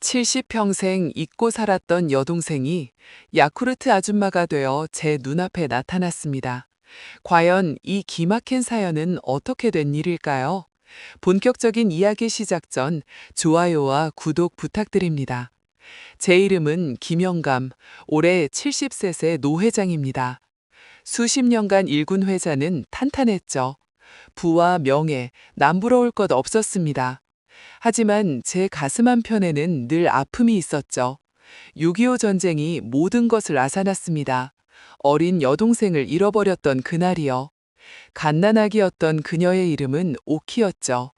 70평생 잊고 살았던 여동생이 야쿠르트 아줌마가 되어 제 눈앞에 나타났습니다. 과연 이 기막힌 사연은 어떻게 된 일일까요? 본격적인 이야기 시작 전 좋아요와 구독 부탁드립니다. 제 이름은 김영감, 올해 70세 노회장입니다. 수십 년간 일군 회사는 탄탄했죠. 부와 명예, 남부러울 것 없었습니다. 하지만 제 가슴 한편에는 늘 아픔이 있었죠. 6.25 전쟁이 모든 것을 앗아났습니다. 어린 여동생을 잃어버렸던 그날이요. 갓난아기였던 그녀의 이름은 오키였죠.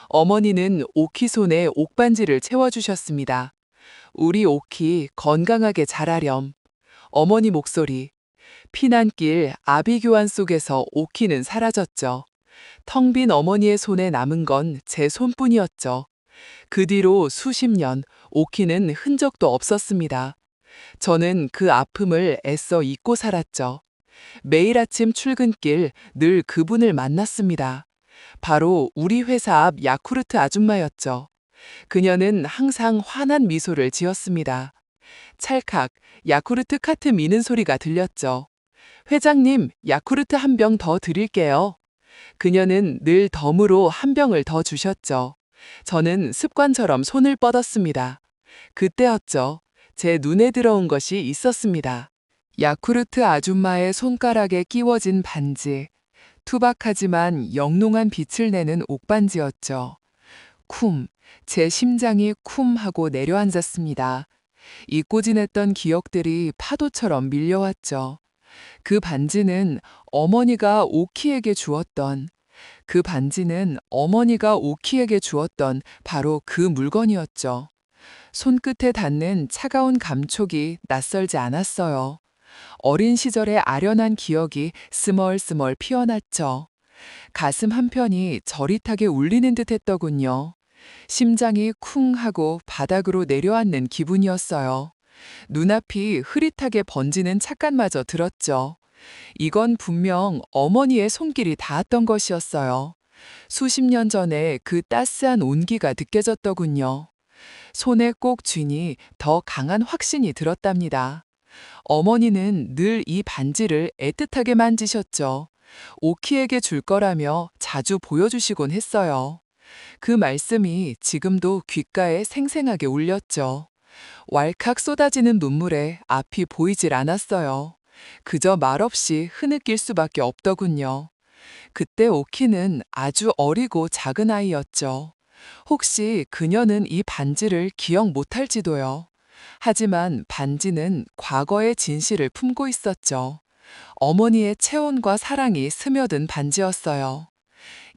어머니는 오키 손에 옥반지를 채워주셨습니다. 우리 오키 건강하게 자라렴. 어머니 목소리. 피난길 아비교환 속에서 오키는 사라졌죠. 텅 빈 어머니의 손에 남은 건 제 손뿐이었죠. 그 뒤로 수십 년 오키는 흔적도 없었습니다. 저는 그 아픔을 애써 잊고 살았죠. 매일 아침 출근길 늘 그분을 만났습니다. 바로 우리 회사 앞 야쿠르트 아줌마였죠. 그녀는 항상 환한 미소를 지었습니다. 찰칵 야쿠르트 카트 미는 소리가 들렸죠. 회장님, 야쿠르트 한 병 더 드릴게요. 그녀는 늘 덤으로 한 병을 더 주셨죠. 저는 습관처럼 손을 뻗었습니다. 그때였죠. 제 눈에 들어온 것이 있었습니다. 야쿠르트 아줌마의 손가락에 끼워진 반지. 투박하지만 영롱한 빛을 내는 옥반지였죠. 쿰, 제 심장이 쿰 하고 내려앉았습니다. 잊고 지냈던 기억들이 파도처럼 밀려왔죠. 그 반지는 어머니가 오키에게 주었던 바로 그 물건이었죠. 손끝에 닿는 차가운 감촉이 낯설지 않았어요. 어린 시절의 아련한 기억이 스멀스멀 피어났죠. 가슴 한편이 저릿하게 울리는 듯 했더군요. 심장이 쿵 하고 바닥으로 내려앉는 기분이었어요. 눈앞이 흐릿하게 번지는 착각마저 들었죠. 이건 분명 어머니의 손길이 닿았던 것이었어요. 수십 년 전에 그 따스한 온기가 느껴졌더군요. 손에 꼭 쥐니 더 강한 확신이 들었답니다. 어머니는 늘 이 반지를 애틋하게 만지셨죠. 오키에게 줄 거라며 자주 보여주시곤 했어요. 그 말씀이 지금도 귓가에 생생하게 울렸죠. 왈칵 쏟아지는 눈물에 앞이 보이질 않았어요. 그저 말없이 흐느낄 수밖에 없더군요. 그때 오키는 아주 어리고 작은 아이였죠. 혹시 그녀는 이 반지를 기억 못할지도요. 하지만 반지는 과거의 진실을 품고 있었죠. 어머니의 체온과 사랑이 스며든 반지였어요.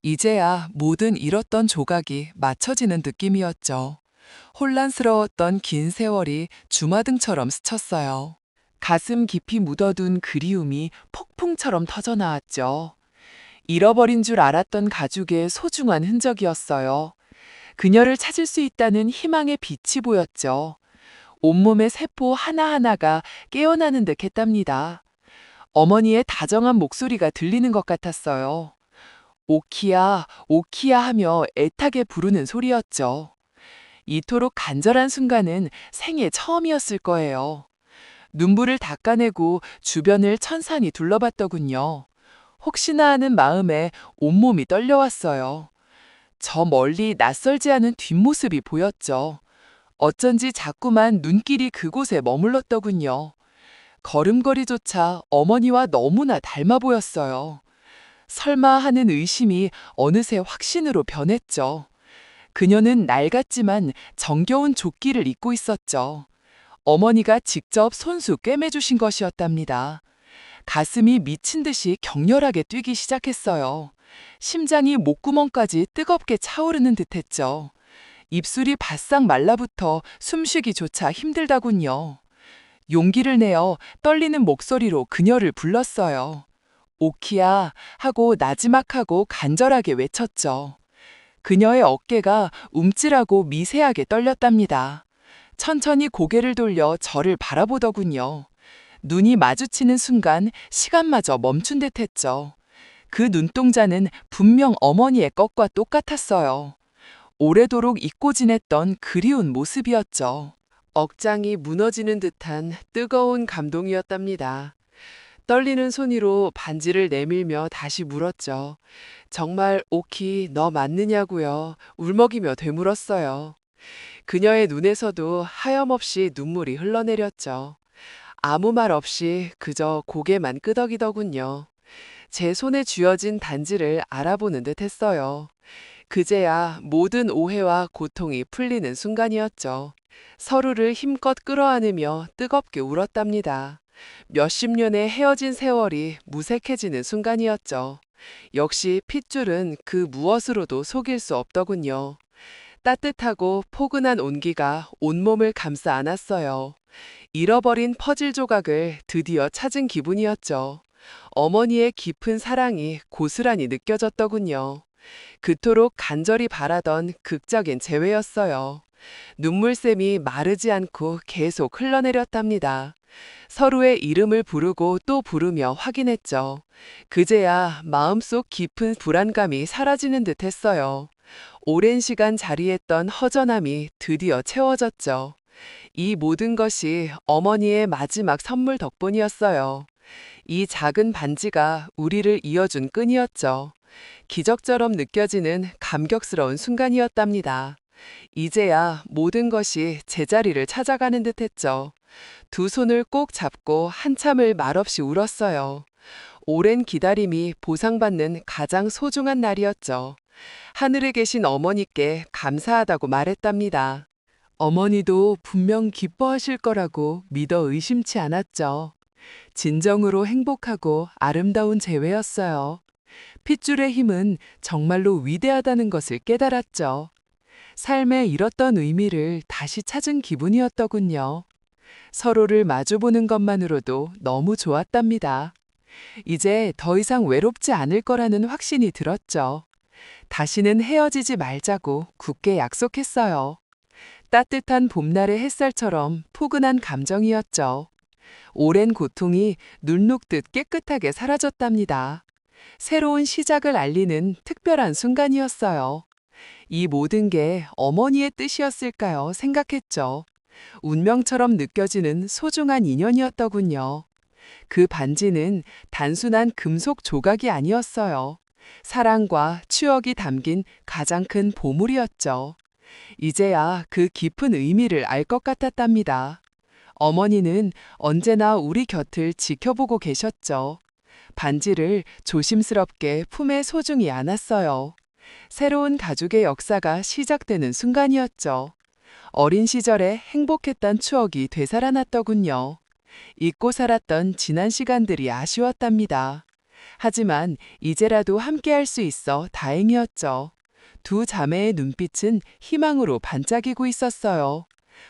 이제야 모든 잃었던 조각이 맞춰지는 느낌이었죠. 혼란스러웠던 긴 세월이 주마등처럼 스쳤어요. 가슴 깊이 묻어둔 그리움이 폭풍처럼 터져나왔죠. 잃어버린 줄 알았던 가족의 소중한 흔적이었어요. 그녀를 찾을 수 있다는 희망의 빛이 보였죠. 온몸의 세포 하나하나가 깨어나는 듯 했답니다. 어머니의 다정한 목소리가 들리는 것 같았어요. 오키야, 오키야 하며 애타게 부르는 소리였죠. 이토록 간절한 순간은 생애 처음이었을 거예요. 눈물을 닦아내고 주변을 천천히 둘러봤더군요. 혹시나 하는 마음에 온몸이 떨려왔어요. 저 멀리 낯설지 않은 뒷모습이 보였죠. 어쩐지 자꾸만 눈길이 그곳에 머물렀더군요. 걸음걸이조차 어머니와 너무나 닮아 보였어요. 설마 하는 의심이 어느새 확신으로 변했죠. 그녀는 낡았지만 정겨운 조끼를 입고 있었죠. 어머니가 직접 손수 꿰매주신 것이었답니다. 가슴이 미친 듯이 격렬하게 뛰기 시작했어요. 심장이 목구멍까지 뜨겁게 차오르는 듯했죠. 입술이 바싹 말라붙어 숨쉬기조차 힘들다군요. 용기를 내어 떨리는 목소리로 그녀를 불렀어요. 오키야 하고 나지막하고 간절하게 외쳤죠. 그녀의 어깨가 움찔하고 미세하게 떨렸답니다. 천천히 고개를 돌려 저를 바라보더군요. 눈이 마주치는 순간 시간마저 멈춘 듯 했죠. 그 눈동자는 분명 어머니의 것과 똑같았어요. 오래도록 잊고 지냈던 그리운 모습이었죠. 억장이 무너지는 듯한 뜨거운 감동이었답니다. 떨리는 손으로 반지를 내밀며 다시 물었죠. 정말 오키 너 맞느냐고요. 울먹이며 되물었어요. 그녀의 눈에서도 하염없이 눈물이 흘러내렸죠. 아무 말 없이 그저 고개만 끄덕이더군요. 제 손에 쥐어진 단지를 알아보는 듯 했어요. 그제야 모든 오해와 고통이 풀리는 순간이었죠. 서로를 힘껏 끌어안으며 뜨겁게 울었답니다. 몇십 년의 헤어진 세월이 무색해지는 순간이었죠. 역시 핏줄은 그 무엇으로도 속일 수 없더군요. 따뜻하고 포근한 온기가 온몸을 감싸 안았어요. 잃어버린 퍼즐 조각을 드디어 찾은 기분이었죠. 어머니의 깊은 사랑이 고스란히 느껴졌더군요. 그토록 간절히 바라던 극적인 재회였어요. 눈물샘이 마르지 않고 계속 흘러내렸답니다. 서로의 이름을 부르고 또 부르며 확인했죠. 그제야 마음속 깊은 불안감이 사라지는 듯 했어요. 오랜 시간 자리했던 허전함이 드디어 채워졌죠. 이 모든 것이 어머니의 마지막 선물 덕분이었어요. 이 작은 반지가 우리를 이어준 끈이었죠. 기적처럼 느껴지는 감격스러운 순간이었답니다. 이제야 모든 것이 제자리를 찾아가는 듯 했죠. 두 손을 꼭 잡고 한참을 말없이 울었어요. 오랜 기다림이 보상받는 가장 소중한 날이었죠. 하늘에 계신 어머니께 감사하다고 말했답니다. 어머니도 분명 기뻐하실 거라고 믿어 의심치 않았죠. 진정으로 행복하고 아름다운 재회였어요. 핏줄의 힘은 정말로 위대하다는 것을 깨달았죠. 삶에 잃었던 의미를 다시 찾은 기분이었더군요. 서로를 마주보는 것만으로도 너무 좋았답니다. 이제 더 이상 외롭지 않을 거라는 확신이 들었죠. 다시는 헤어지지 말자고 굳게 약속했어요. 따뜻한 봄날의 햇살처럼 포근한 감정이었죠. 오랜 고통이 눈 녹듯 깨끗하게 사라졌답니다. 새로운 시작을 알리는 특별한 순간이었어요. 이 모든 게 어머니의 뜻이었을까요? 생각했죠. 운명처럼 느껴지는 소중한 인연이었더군요. 그 반지는 단순한 금속 조각이 아니었어요. 사랑과 추억이 담긴 가장 큰 보물이었죠. 이제야 그 깊은 의미를 알 것 같았답니다. 어머니는 언제나 우리 곁을 지켜보고 계셨죠. 반지를 조심스럽게 품에 소중히 안았어요. 새로운 가족의 역사가 시작되는 순간이었죠. 어린 시절에 행복했던 추억이 되살아났더군요. 잊고 살았던 지난 시간들이 아쉬웠답니다. 하지만 이제라도 함께할 수 있어 다행이었죠. 두 자매의 눈빛은 희망으로 반짝이고 있었어요.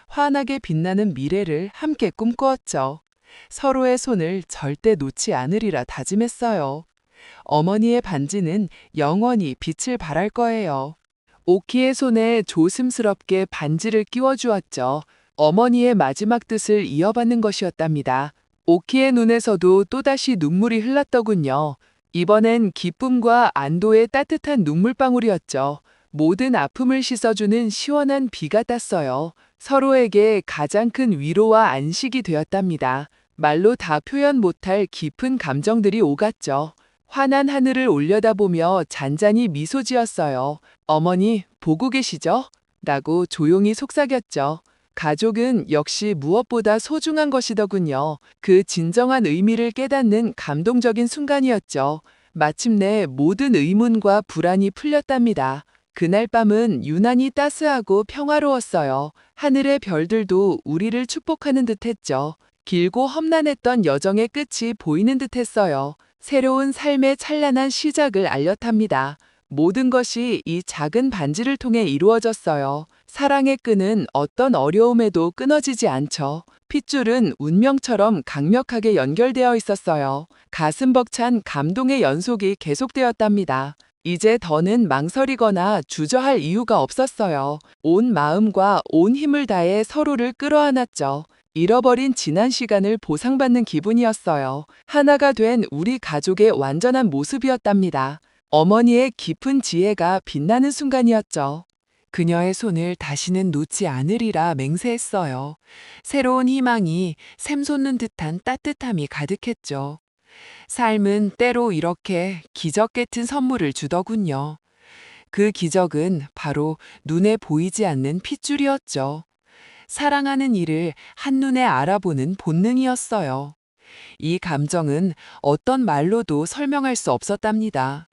환하게 빛나는 미래를 함께 꿈꾸었죠. 서로의 손을 절대 놓지 않으리라 다짐했어요. 어머니의 반지는 영원히 빛을 발할 거예요. 오키의 손에 조심스럽게 반지를 끼워주었죠. 어머니의 마지막 뜻을 이어받는 것이었답니다. 오키의 눈에서도 또다시 눈물이 흘렀더군요. 이번엔 기쁨과 안도의 따뜻한 눈물방울이었죠. 모든 아픔을 씻어주는 시원한 비 같았어요. 서로에게 가장 큰 위로와 안식이 되었답니다. 말로 다 표현 못할 깊은 감정들이 오갔죠. 환한 하늘을 올려다보며 잔잔히 미소 지었어요. 어머니, 보고 계시죠? 라고 조용히 속삭였죠. 가족은 역시 무엇보다 소중한 것이더군요. 그 진정한 의미를 깨닫는 감동적인 순간이었죠. 마침내 모든 의문과 불안이 풀렸답니다. 그날 밤은 유난히 따스하고 평화로웠어요. 하늘의 별들도 우리를 축복하는 듯했죠. 길고 험난했던 여정의 끝이 보이는 듯했어요. 새로운 삶의 찬란한 시작을 알렸답니다. 모든 것이 이 작은 반지를 통해 이루어졌어요. 사랑의 끈은 어떤 어려움에도 끊어지지 않죠. 핏줄은 운명처럼 강력하게 연결되어 있었어요. 가슴 벅찬 감동의 연속이 계속되었답니다. 이제 더는 망설이거나 주저할 이유가 없었어요. 온 마음과 온 힘을 다해 서로를 끌어안았죠. 잃어버린 지난 시간을 보상받는 기분이었어요. 하나가 된 우리 가족의 완전한 모습이었답니다. 어머니의 깊은 지혜가 빛나는 순간이었죠. 그녀의 손을 다시는 놓지 않으리라 맹세했어요. 새로운 희망이 샘솟는 듯한 따뜻함이 가득했죠. 삶은 때로 이렇게 기적 같은 선물을 주더군요. 그 기적은 바로 눈에 보이지 않는 핏줄이었죠. 사랑하는 이를 한눈에 알아보는 본능이었어요. 이 감정은 어떤 말로도 설명할 수 없었답니다.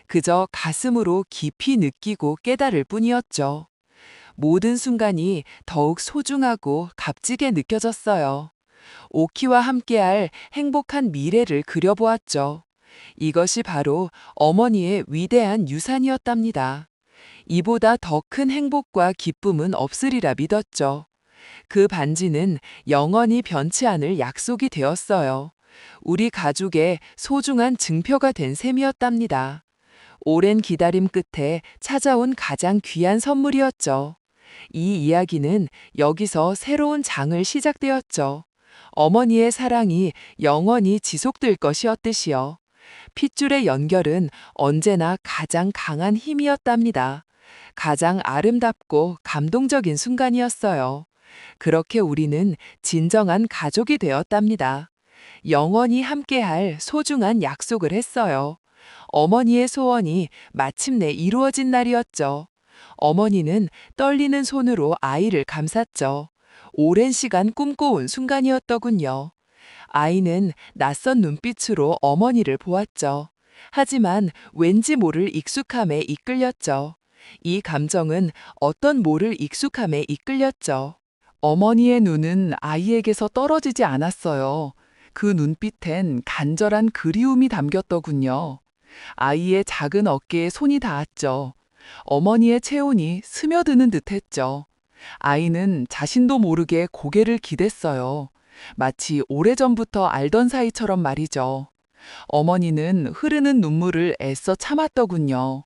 그저 가슴으로 깊이 느끼고 깨달을 뿐이었죠. 모든 순간이 더욱 소중하고 값지게 느껴졌어요. 오키와 함께할 행복한 미래를 그려보았죠. 이것이 바로 어머니의 위대한 유산이었답니다. 이보다 더 큰 행복과 기쁨은 없으리라 믿었죠. 그 반지는 영원히 변치 않을 약속이 되었어요. 우리 가족의 소중한 증표가 된 셈이었답니다. 오랜 기다림 끝에 찾아온 가장 귀한 선물이었죠. 이 이야기는 여기서 새로운 장을 시작되었죠. 어머니의 사랑이 영원히 지속될 것이었듯이요. 핏줄의 연결은 언제나 가장 강한 힘이었답니다. 가장 아름답고 감동적인 순간이었어요. 그렇게 우리는 진정한 가족이 되었답니다. 영원히 함께할 소중한 약속을 했어요. 어머니의 소원이 마침내 이루어진 날이었죠. 어머니는 떨리는 손으로 아이를 감쌌죠. 오랜 시간 꿈꿔온 순간이었더군요. 아이는 낯선 눈빛으로 어머니를 보았죠. 하지만 왠지 모를 익숙함에 이끌렸죠. 이 감정은 어떤 모를 익숙함에 이끌렸죠. 어머니의 눈은 아이에게서 떨어지지 않았어요. 그 눈빛엔 간절한 그리움이 담겼더군요. 아이의 작은 어깨에 손이 닿았죠. 어머니의 체온이 스며드는 듯했죠. 아이는 자신도 모르게 고개를 기댔어요. 마치 오래전부터 알던 사이처럼 말이죠. 어머니는 흐르는 눈물을 애써 참았더군요.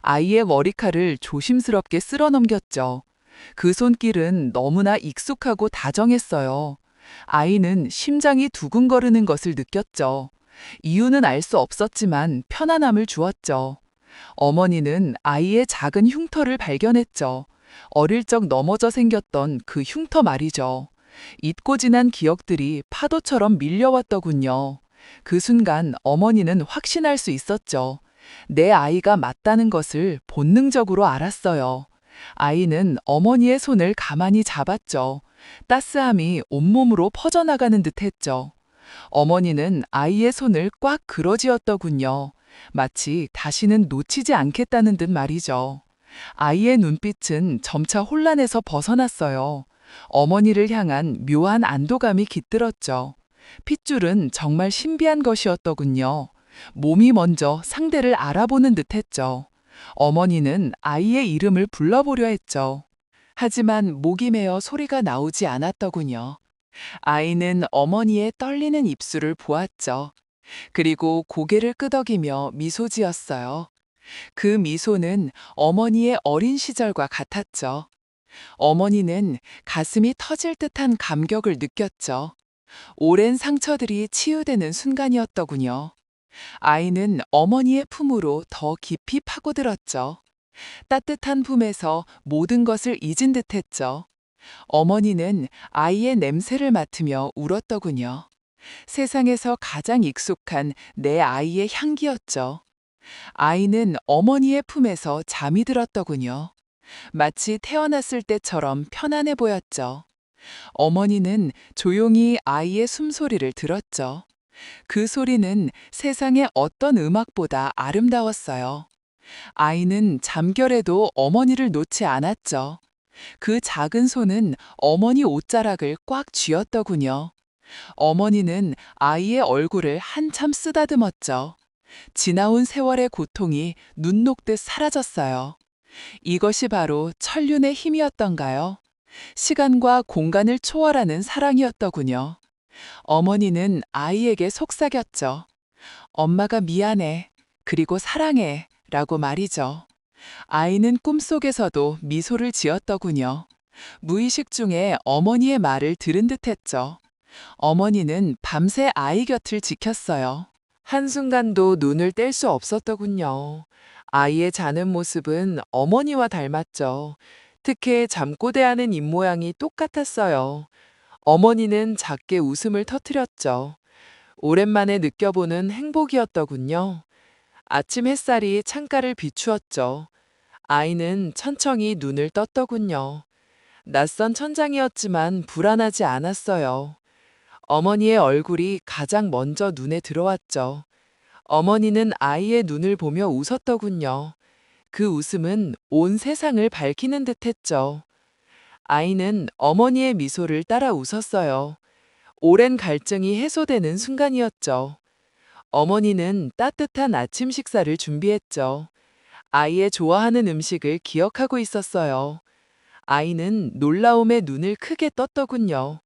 아이의 머리칼을 조심스럽게 쓸어 넘겼죠. 그 손길은 너무나 익숙하고 다정했어요. 아이는 심장이 두근거리는 것을 느꼈죠. 이유는 알 수 없었지만 편안함을 주었죠. 어머니는 아이의 작은 흉터를 발견했죠. 어릴 적 넘어져 생겼던 그 흉터 말이죠. 잊고 지난 기억들이 파도처럼 밀려왔더군요. 그 순간 어머니는 확신할 수 있었죠. 내 아이가 맞다는 것을 본능적으로 알았어요. 아이는 어머니의 손을 가만히 잡았죠. 따스함이 온몸으로 퍼져나가는 듯 했죠. 어머니는 아이의 손을 꽉 그러쥐었더군요. 마치 다시는 놓치지 않겠다는 듯 말이죠. 아이의 눈빛은 점차 혼란에서 벗어났어요. 어머니를 향한 묘한 안도감이 깃들었죠. 핏줄은 정말 신비한 것이었더군요. 몸이 먼저 상대를 알아보는 듯 했죠. 어머니는 아이의 이름을 불러보려 했죠. 하지만 목이 메어 소리가 나오지 않았더군요. 아이는 어머니의 떨리는 입술을 보았죠. 그리고 고개를 끄덕이며 미소 지었어요. 그 미소는 어머니의 어린 시절과 같았죠. 어머니는 가슴이 터질 듯한 감격을 느꼈죠. 오랜 상처들이 치유되는 순간이었더군요. 아이는 어머니의 품으로 더 깊이 파고들었죠. 따뜻한 품에서 모든 것을 잊은 듯했죠. 어머니는 아이의 냄새를 맡으며 울었더군요. 세상에서 가장 익숙한 내 아이의 향기였죠. 아이는 어머니의 품에서 잠이 들었더군요. 마치 태어났을 때처럼 편안해 보였죠. 어머니는 조용히 아이의 숨소리를 들었죠. 그 소리는 세상의 어떤 음악보다 아름다웠어요. 아이는 잠결에도 어머니를 놓지 않았죠. 그 작은 손은 어머니 옷자락을 꽉 쥐었더군요. 어머니는 아이의 얼굴을 한참 쓰다듬었죠. 지나온 세월의 고통이 눈 녹듯 사라졌어요. 이것이 바로 천륜의 힘이었던가요? 시간과 공간을 초월하는 사랑이었더군요. 어머니는 아이에게 속삭였죠. 엄마가 미안해. 그리고 사랑해. 라고 말이죠. 아이는 꿈속에서도 미소를 지었더군요. 무의식 중에 어머니의 말을 들은 듯 했죠. 어머니는 밤새 아이 곁을 지켰어요. 한순간도 눈을 뗄 수 없었더군요. 아이의 자는 모습은 어머니와 닮았죠. 특히 잠꼬대하는 입모양이 똑같았어요. 어머니는 작게 웃음을 터뜨렸죠. 오랜만에 느껴보는 행복이었더군요. 아침 햇살이 창가를 비추었죠. 아이는 천천히 눈을 떴더군요. 낯선 천장이었지만 불안하지 않았어요. 어머니의 얼굴이 가장 먼저 눈에 들어왔죠. 어머니는 아이의 눈을 보며 웃었더군요. 그 웃음은 온 세상을 밝히는 듯 했죠. 아이는 어머니의 미소를 따라 웃었어요. 오랜 갈증이 해소되는 순간이었죠. 어머니는 따뜻한 아침 식사를 준비했죠. 아이의 좋아하는 음식을 기억하고 있었어요. 아이는 놀라움에 눈을 크게 떴더군요.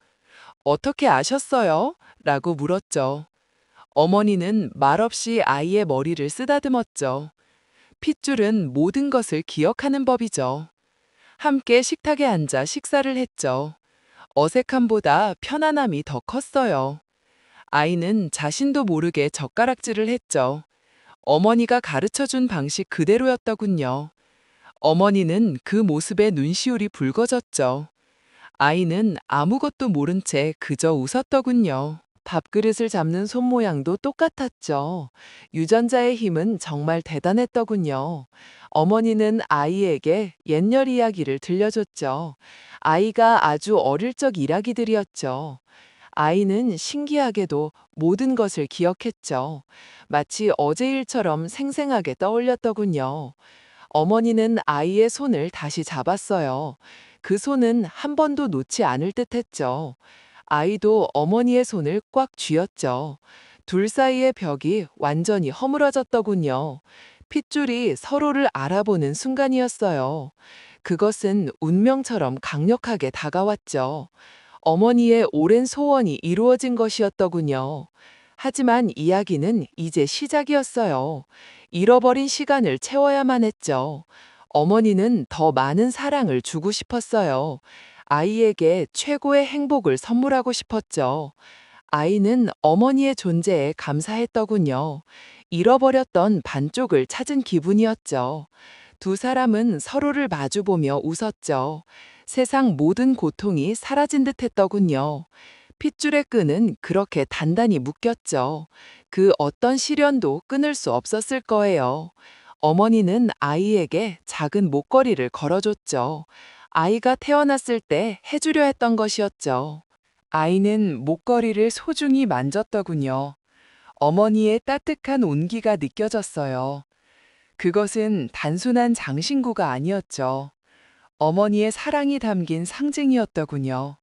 어떻게 아셨어요? 라고 물었죠. 어머니는 말없이 아이의 머리를 쓰다듬었죠. 핏줄은 모든 것을 기억하는 법이죠. 함께 식탁에 앉아 식사를 했죠. 어색함보다 편안함이 더 컸어요. 아이는 자신도 모르게 젓가락질을 했죠. 어머니가 가르쳐 준 방식 그대로였더군요. 어머니는 그 모습에 눈시울이 붉어졌죠. 아이는 아무것도 모른 채 그저 웃었더군요. 밥그릇을 잡는 손 모양도 똑같았죠. 유전자의 힘은 정말 대단했더군요. 어머니는 아이에게 옛날 이야기를 들려줬죠. 아이가 아주 어릴 적 이야기들이었죠. 아이는 신기하게도 모든 것을 기억했죠. 마치 어제 일처럼 생생하게 떠올렸더군요. 어머니는 아이의 손을 다시 잡았어요. 그 손은 한 번도 놓지 않을 듯 했죠. 아이도 어머니의 손을 꽉 쥐었죠. 둘 사이의 벽이 완전히 허물어졌더군요. 핏줄이 서로를 알아보는 순간이었어요. 그것은 운명처럼 강력하게 다가왔죠. 어머니의 오랜 소원이 이루어진 것이었더군요. 하지만 이야기는 이제 시작이었어요. 잃어버린 시간을 채워야만 했죠. 어머니는 더 많은 사랑을 주고 싶었어요. 아이에게 최고의 행복을 선물하고 싶었죠. 아이는 어머니의 존재에 감사했더군요. 잃어버렸던 반쪽을 찾은 기분이었죠. 두 사람은 서로를 마주보며 웃었죠. 세상 모든 고통이 사라진 듯 했더군요. 핏줄의 끈은 그렇게 단단히 묶였죠. 그 어떤 시련도 끊을 수 없었을 거예요. 어머니는 아이에게 작은 목걸이를 걸어줬죠. 아이가 태어났을 때 해주려 했던 것이었죠. 아이는 목걸이를 소중히 만졌더군요. 어머니의 따뜻한 온기가 느껴졌어요. 그것은 단순한 장신구가 아니었죠. 어머니의 사랑이 담긴 상징이었더군요.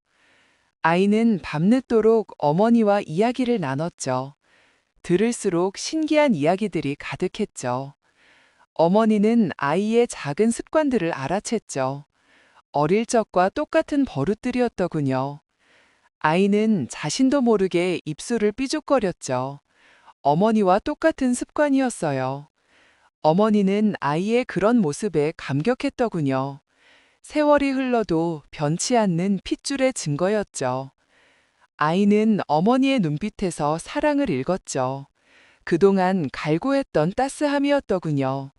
아이는 밤늦도록 어머니와 이야기를 나눴죠. 들을수록 신기한 이야기들이 가득했죠. 어머니는 아이의 작은 습관들을 알아챘죠. 어릴 적과 똑같은 버릇들이었더군요. 아이는 자신도 모르게 입술을 삐죽거렸죠. 어머니와 똑같은 습관이었어요. 어머니는 아이의 그런 모습에 감격했더군요. 세월이 흘러도 변치 않는 핏줄의 증거였죠. 아이는 어머니의 눈빛에서 사랑을 읽었죠. 그동안 갈구했던 따스함이었더군요.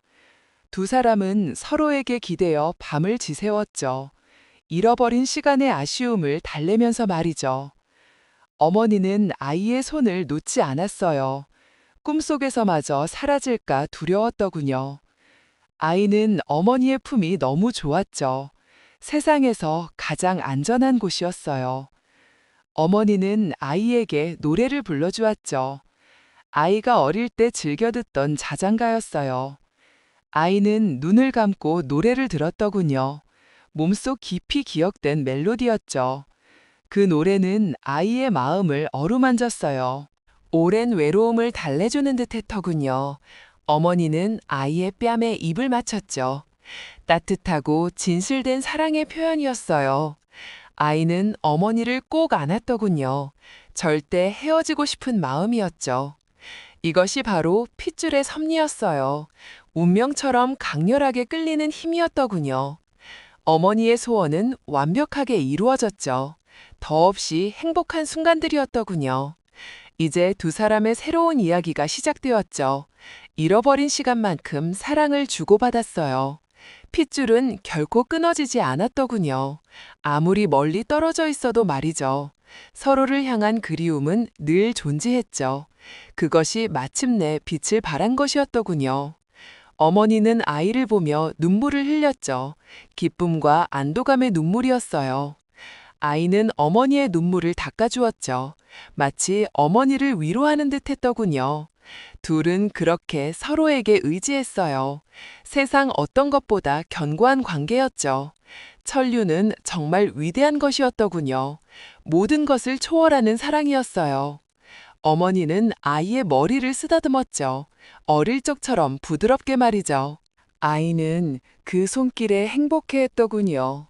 두 사람은 서로에게 기대어 밤을 지새웠죠. 잃어버린 시간의 아쉬움을 달래면서 말이죠. 어머니는 아이의 손을 놓지 않았어요. 꿈속에서마저 사라질까 두려웠더군요. 아이는 어머니의 품이 너무 좋았죠. 세상에서 가장 안전한 곳이었어요. 어머니는 아이에게 노래를 불러주었죠. 아이가 어릴 때 즐겨 듣던 자장가였어요. 아이는 눈을 감고 노래를 들었더군요. 몸속 깊이 기억된 멜로디였죠. 그 노래는 아이의 마음을 어루만졌어요. 오랜 외로움을 달래주는 듯 했더군요. 어머니는 아이의 뺨에 입을 맞췄죠. 따뜻하고 진실된 사랑의 표현이었어요. 아이는 어머니를 꼭 안았더군요. 절대 헤어지고 싶은 마음이었죠. 이것이 바로 핏줄의 섭리였어요. 운명처럼 강렬하게 끌리는 힘이었더군요. 어머니의 소원은 완벽하게 이루어졌죠. 더없이 행복한 순간들이었더군요. 이제 두 사람의 새로운 이야기가 시작되었죠. 잃어버린 시간만큼 사랑을 주고받았어요. 핏줄은 결코 끊어지지 않았더군요. 아무리 멀리 떨어져 있어도 말이죠. 서로를 향한 그리움은 늘 존재했죠. 그것이 마침내 빛을 발한 것이었더군요. 어머니는 아이를 보며 눈물을 흘렸죠. 기쁨과 안도감의 눈물이었어요. 아이는 어머니의 눈물을 닦아주었죠. 마치 어머니를 위로하는 듯 했더군요. 둘은 그렇게 서로에게 의지했어요. 세상 어떤 것보다 견고한 관계였죠. 천류는 정말 위대한 것이었더군요. 모든 것을 초월하는 사랑이었어요. 어머니는 아이의 머리를 쓰다듬었죠. 어릴 적처럼 부드럽게 말이죠. 아이는 그 손길에 행복해했더군요.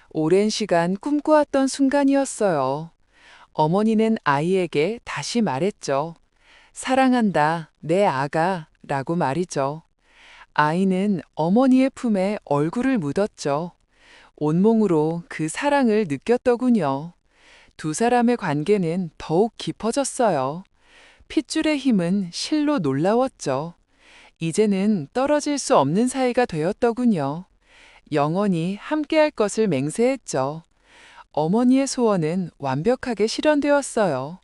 오랜 시간 꿈꿔왔던 순간이었어요. 어머니는 아이에게 다시 말했죠. 사랑한다, 내 아가, 라고 말이죠. 아이는 어머니의 품에 얼굴을 묻었죠. 온몸으로 그 사랑을 느꼈더군요. 두 사람의 관계는 더욱 깊어졌어요. 핏줄의 힘은 실로 놀라웠죠. 이제는 떨어질 수 없는 사이가 되었더군요. 영원히 함께할 것을 맹세했죠. 어머니의 소원은 완벽하게 실현되었어요.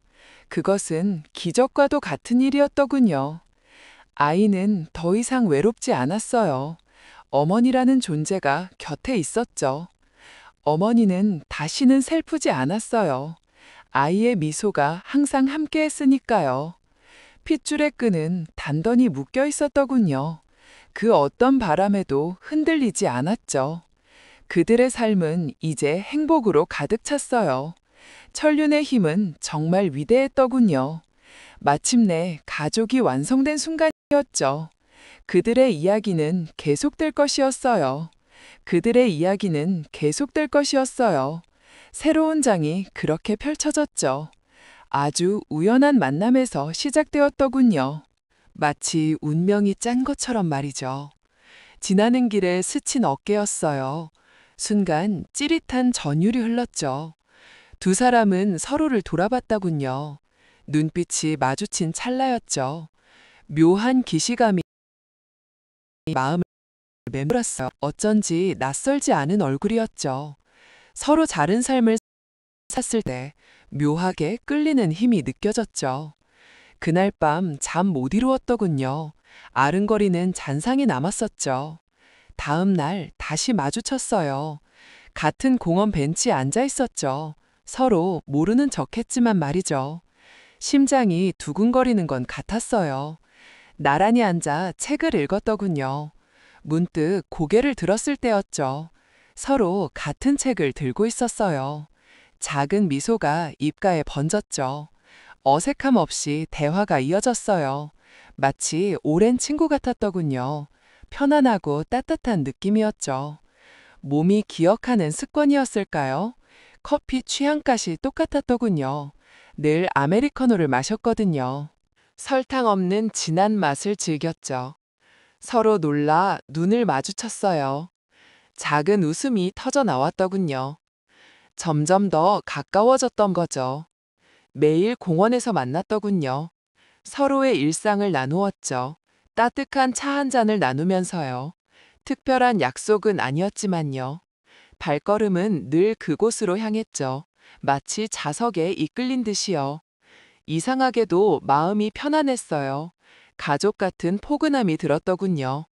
그것은 기적과도 같은 일이었더군요. 아이는 더 이상 외롭지 않았어요. 어머니라는 존재가 곁에 있었죠. 어머니는 다시는 슬프지 않았어요. 아이의 미소가 항상 함께 했으니까요. 핏줄의 끈은 단단히 묶여 있었더군요. 그 어떤 바람에도 흔들리지 않았죠. 그들의 삶은 이제 행복으로 가득 찼어요. 천륜의 힘은 정말 위대했더군요. 마침내 가족이 완성된 순간이었죠. 그들의 이야기는 계속될 것이었어요. 그들의 이야기는 계속될 것이었어요. 새로운 장이 그렇게 펼쳐졌죠. 아주 우연한 만남에서 시작되었더군요. 마치 운명이 짠 것처럼 말이죠. 지나는 길에 스친 어깨였어요. 순간 찌릿한 전율이 흘렀죠. 두 사람은 서로를 돌아봤다군요. 눈빛이 마주친 찰나였죠. 묘한 기시감이 마음을 메물었어요. 어쩐지 낯설지 않은 얼굴이었죠. 서로 다른 삶을 샀을 때 묘하게 끌리는 힘이 느껴졌죠. 그날 밤 잠 못 이루었더군요. 아른거리는 잔상이 남았었죠. 다음 날 다시 마주쳤어요. 같은 공원 벤치에 앉아 있었죠. 서로 모르는 척했지만 말이죠. 심장이 두근거리는 건 같았어요. 나란히 앉아 책을 읽었더군요. 문득 고개를 들었을 때였죠. 서로 같은 책을 들고 있었어요. 작은 미소가 입가에 번졌죠. 어색함 없이 대화가 이어졌어요. 마치 오랜 친구 같았더군요. 편안하고 따뜻한 느낌이었죠. 몸이 기억하는 습관이었을까요? 커피 취향까지 똑같았더군요. 늘 아메리카노를 마셨거든요. 설탕 없는 진한 맛을 즐겼죠. 서로 놀라 눈을 마주쳤어요. 작은 웃음이 터져 나왔더군요. 점점 더 가까워졌던 거죠. 매일 공원에서 만났더군요. 서로의 일상을 나누었죠. 따뜻한 차 한 잔을 나누면서요. 특별한 약속은 아니었지만요. 발걸음은 늘 그곳으로 향했죠. 마치 자석에 이끌린 듯이요. 이상하게도 마음이 편안했어요. 가족 같은 포근함이 들었더군요.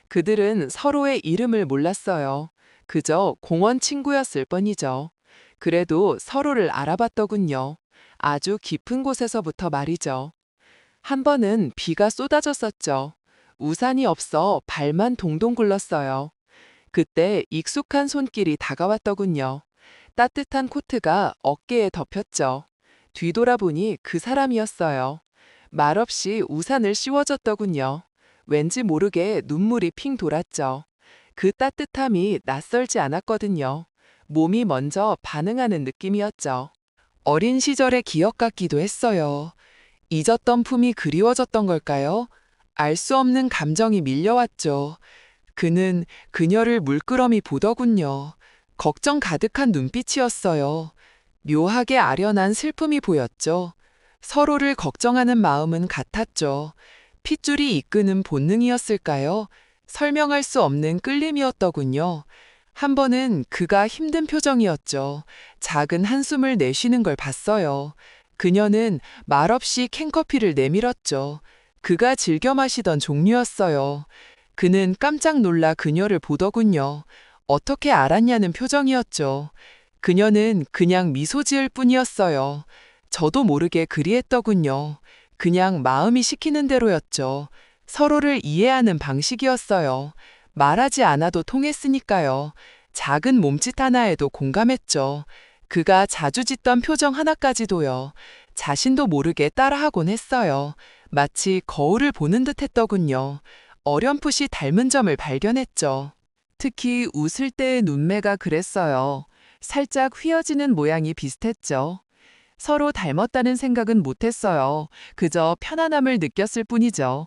그들은 서로의 이름을 몰랐어요. 그저 공원 친구였을 뿐이죠. 그래도 서로를 알아봤더군요. 아주 깊은 곳에서부터 말이죠. 한 번은 비가 쏟아졌었죠. 우산이 없어 발만 동동 굴렀어요. 그때 익숙한 손길이 다가왔더군요. 따뜻한 코트가 어깨에 덮였죠. 뒤돌아보니 그 사람이었어요. 말없이 우산을 씌워줬더군요. 왠지 모르게 눈물이 핑 돌았죠. 그 따뜻함이 낯설지 않았거든요. 몸이 먼저 반응하는 느낌이었죠. 어린 시절의 기억 같기도 했어요. 잊었던 품이 그리워졌던 걸까요? 알 수 없는 감정이 밀려왔죠. 그는 그녀를 물끄러미 보더군요. 걱정 가득한 눈빛이었어요. 묘하게 아련한 슬픔이 보였죠. 서로를 걱정하는 마음은 같았죠. 핏줄이 이끄는 본능이었을까요? 설명할 수 없는 끌림이었더군요. 한 번은 그가 힘든 표정이었죠. 작은 한숨을 내쉬는 걸 봤어요. 그녀는 말없이 캔커피를 내밀었죠. 그가 즐겨 마시던 종류였어요. 그는 깜짝 놀라 그녀를 보더군요. 어떻게 알았냐는 표정이었죠. 그녀는 그냥 미소 지을 뿐이었어요. 저도 모르게 그리했더군요. 그냥 마음이 시키는 대로였죠. 서로를 이해하는 방식이었어요. 말하지 않아도 통했으니까요. 작은 몸짓 하나에도 공감했죠. 그가 자주 짓던 표정 하나까지도요. 자신도 모르게 따라하곤 했어요. 마치 거울을 보는 듯 했더군요. 어렴풋이 닮은 점을 발견했죠. 특히 웃을 때의 눈매가 그랬어요. 살짝 휘어지는 모양이 비슷했죠. 서로 닮았다는 생각은 못했어요. 그저 편안함을 느꼈을 뿐이죠.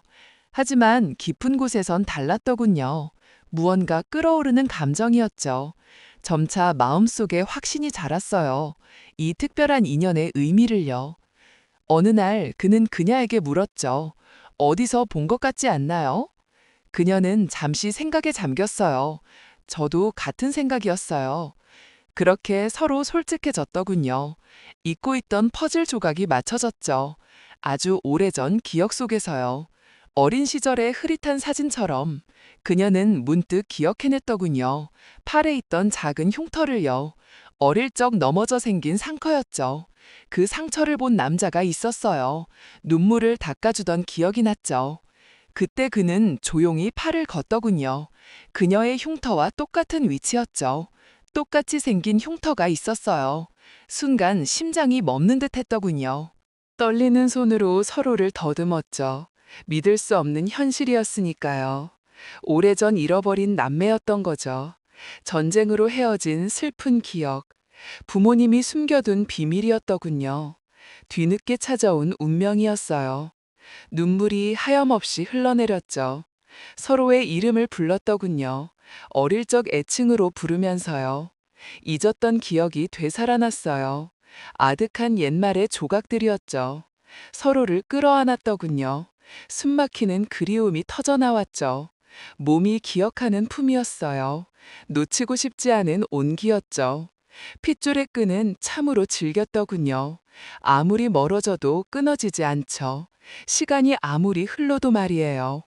하지만 깊은 곳에선 달랐더군요. 무언가 끓어오르는 감정이었죠. 점차 마음속에 확신이 자랐어요. 이 특별한 인연의 의미를요. 어느 날 그는 그녀에게 물었죠. 어디서 본 것 같지 않나요? 그녀는 잠시 생각에 잠겼어요. 저도 같은 생각이었어요. 그렇게 서로 솔직해졌더군요. 잊고 있던 퍼즐 조각이 맞춰졌죠. 아주 오래전 기억 속에서요. 어린 시절의 흐릿한 사진처럼 그녀는 문득 기억해냈더군요. 팔에 있던 작은 흉터를요. 어릴 적 넘어져 생긴 상처였죠. 그 상처를 본 남자가 있었어요. 눈물을 닦아주던 기억이 났죠. 그때 그는 조용히 팔을 걷더군요. 그녀의 흉터와 똑같은 위치였죠. 똑같이 생긴 흉터가 있었어요. 순간 심장이 멎는 듯 했더군요. 떨리는 손으로 서로를 더듬었죠. 믿을 수 없는 현실이었으니까요. 오래전 잃어버린 남매였던 거죠. 전쟁으로 헤어진 슬픈 기억. 부모님이 숨겨둔 비밀이었더군요. 뒤늦게 찾아온 운명이었어요. 눈물이 하염없이 흘러내렸죠. 서로의 이름을 불렀더군요. 어릴 적 애칭으로 부르면서요. 잊었던 기억이 되살아났어요. 아득한 옛말의 조각들이었죠. 서로를 끌어안았더군요. 숨막히는 그리움이 터져나왔죠. 몸이 기억하는 품이었어요. 놓치고 싶지 않은 온기였죠. 핏줄의 끈은 참으로 즐겼더군요. 아무리 멀어져도 끊어지지 않죠. 시간이 아무리 흘러도 말이에요.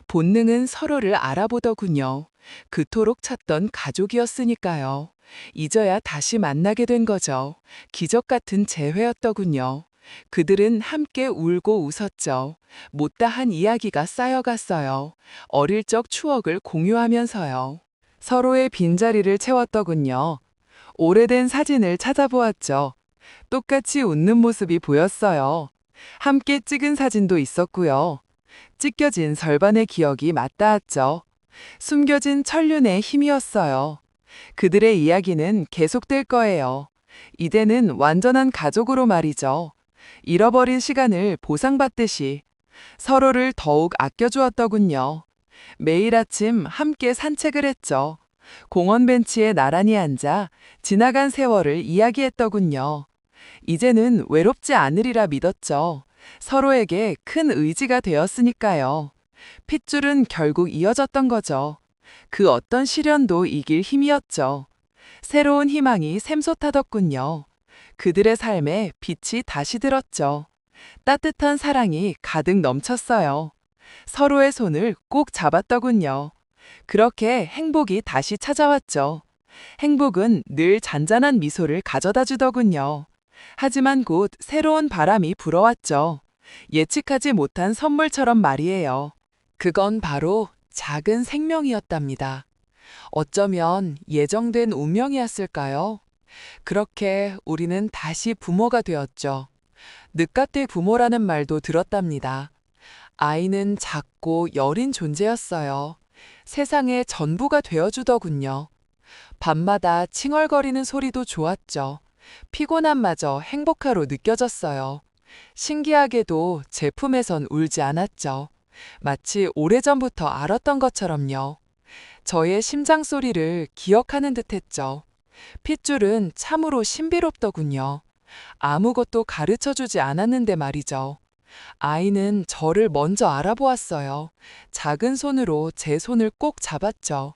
본능은 서로를 알아보더군요. 그토록 찾던 가족이었으니까요. 잊어야 다시 만나게 된 거죠. 기적 같은 재회였더군요. 그들은 함께 울고 웃었죠. 못다한 이야기가 쌓여갔어요. 어릴 적 추억을 공유하면서요. 서로의 빈자리를 채웠더군요. 오래된 사진을 찾아보았죠. 똑같이 웃는 모습이 보였어요. 함께 찍은 사진도 있었고요. 찢겨진 절반의 기억이 맞닿았죠. 숨겨진 천륜의 힘이었어요. 그들의 이야기는 계속될 거예요. 이제는 완전한 가족으로 말이죠. 잃어버린 시간을 보상받듯이 서로를 더욱 아껴주었더군요. 매일 아침 함께 산책을 했죠. 공원 벤치에 나란히 앉아 지나간 세월을 이야기했더군요. 이제는 외롭지 않으리라 믿었죠. 서로에게 큰 의지가 되었으니까요. 핏줄은 결국 이어졌던 거죠. 그 어떤 시련도 이길 힘이었죠. 새로운 희망이 샘솟하더군요. 그들의 삶에 빛이 다시 들었죠. 따뜻한 사랑이 가득 넘쳤어요. 서로의 손을 꼭 잡았더군요. 그렇게 행복이 다시 찾아왔죠. 행복은 늘 잔잔한 미소를 가져다 주더군요. 하지만 곧 새로운 바람이 불어왔죠. 예측하지 못한 선물처럼 말이에요. 그건 바로 작은 생명이었답니다. 어쩌면 예정된 운명이었을까요? 그렇게 우리는 다시 부모가 되었죠. 늦가때 부모라는 말도 들었답니다. 아이는 작고 여린 존재였어요. 세상의 전부가 되어주더군요. 밤마다 칭얼거리는 소리도 좋았죠. 피곤함마저 행복하로 느껴졌어요. 신기하게도 제 품에선 울지 않았죠. 마치 오래전부터 알았던 것처럼요. 저의 심장 소리를 기억하는 듯 했죠. 핏줄은 참으로 신비롭더군요. 아무것도 가르쳐 주지 않았는데 말이죠. 아이는 저를 먼저 알아보았어요. 작은 손으로 제 손을 꼭 잡았죠.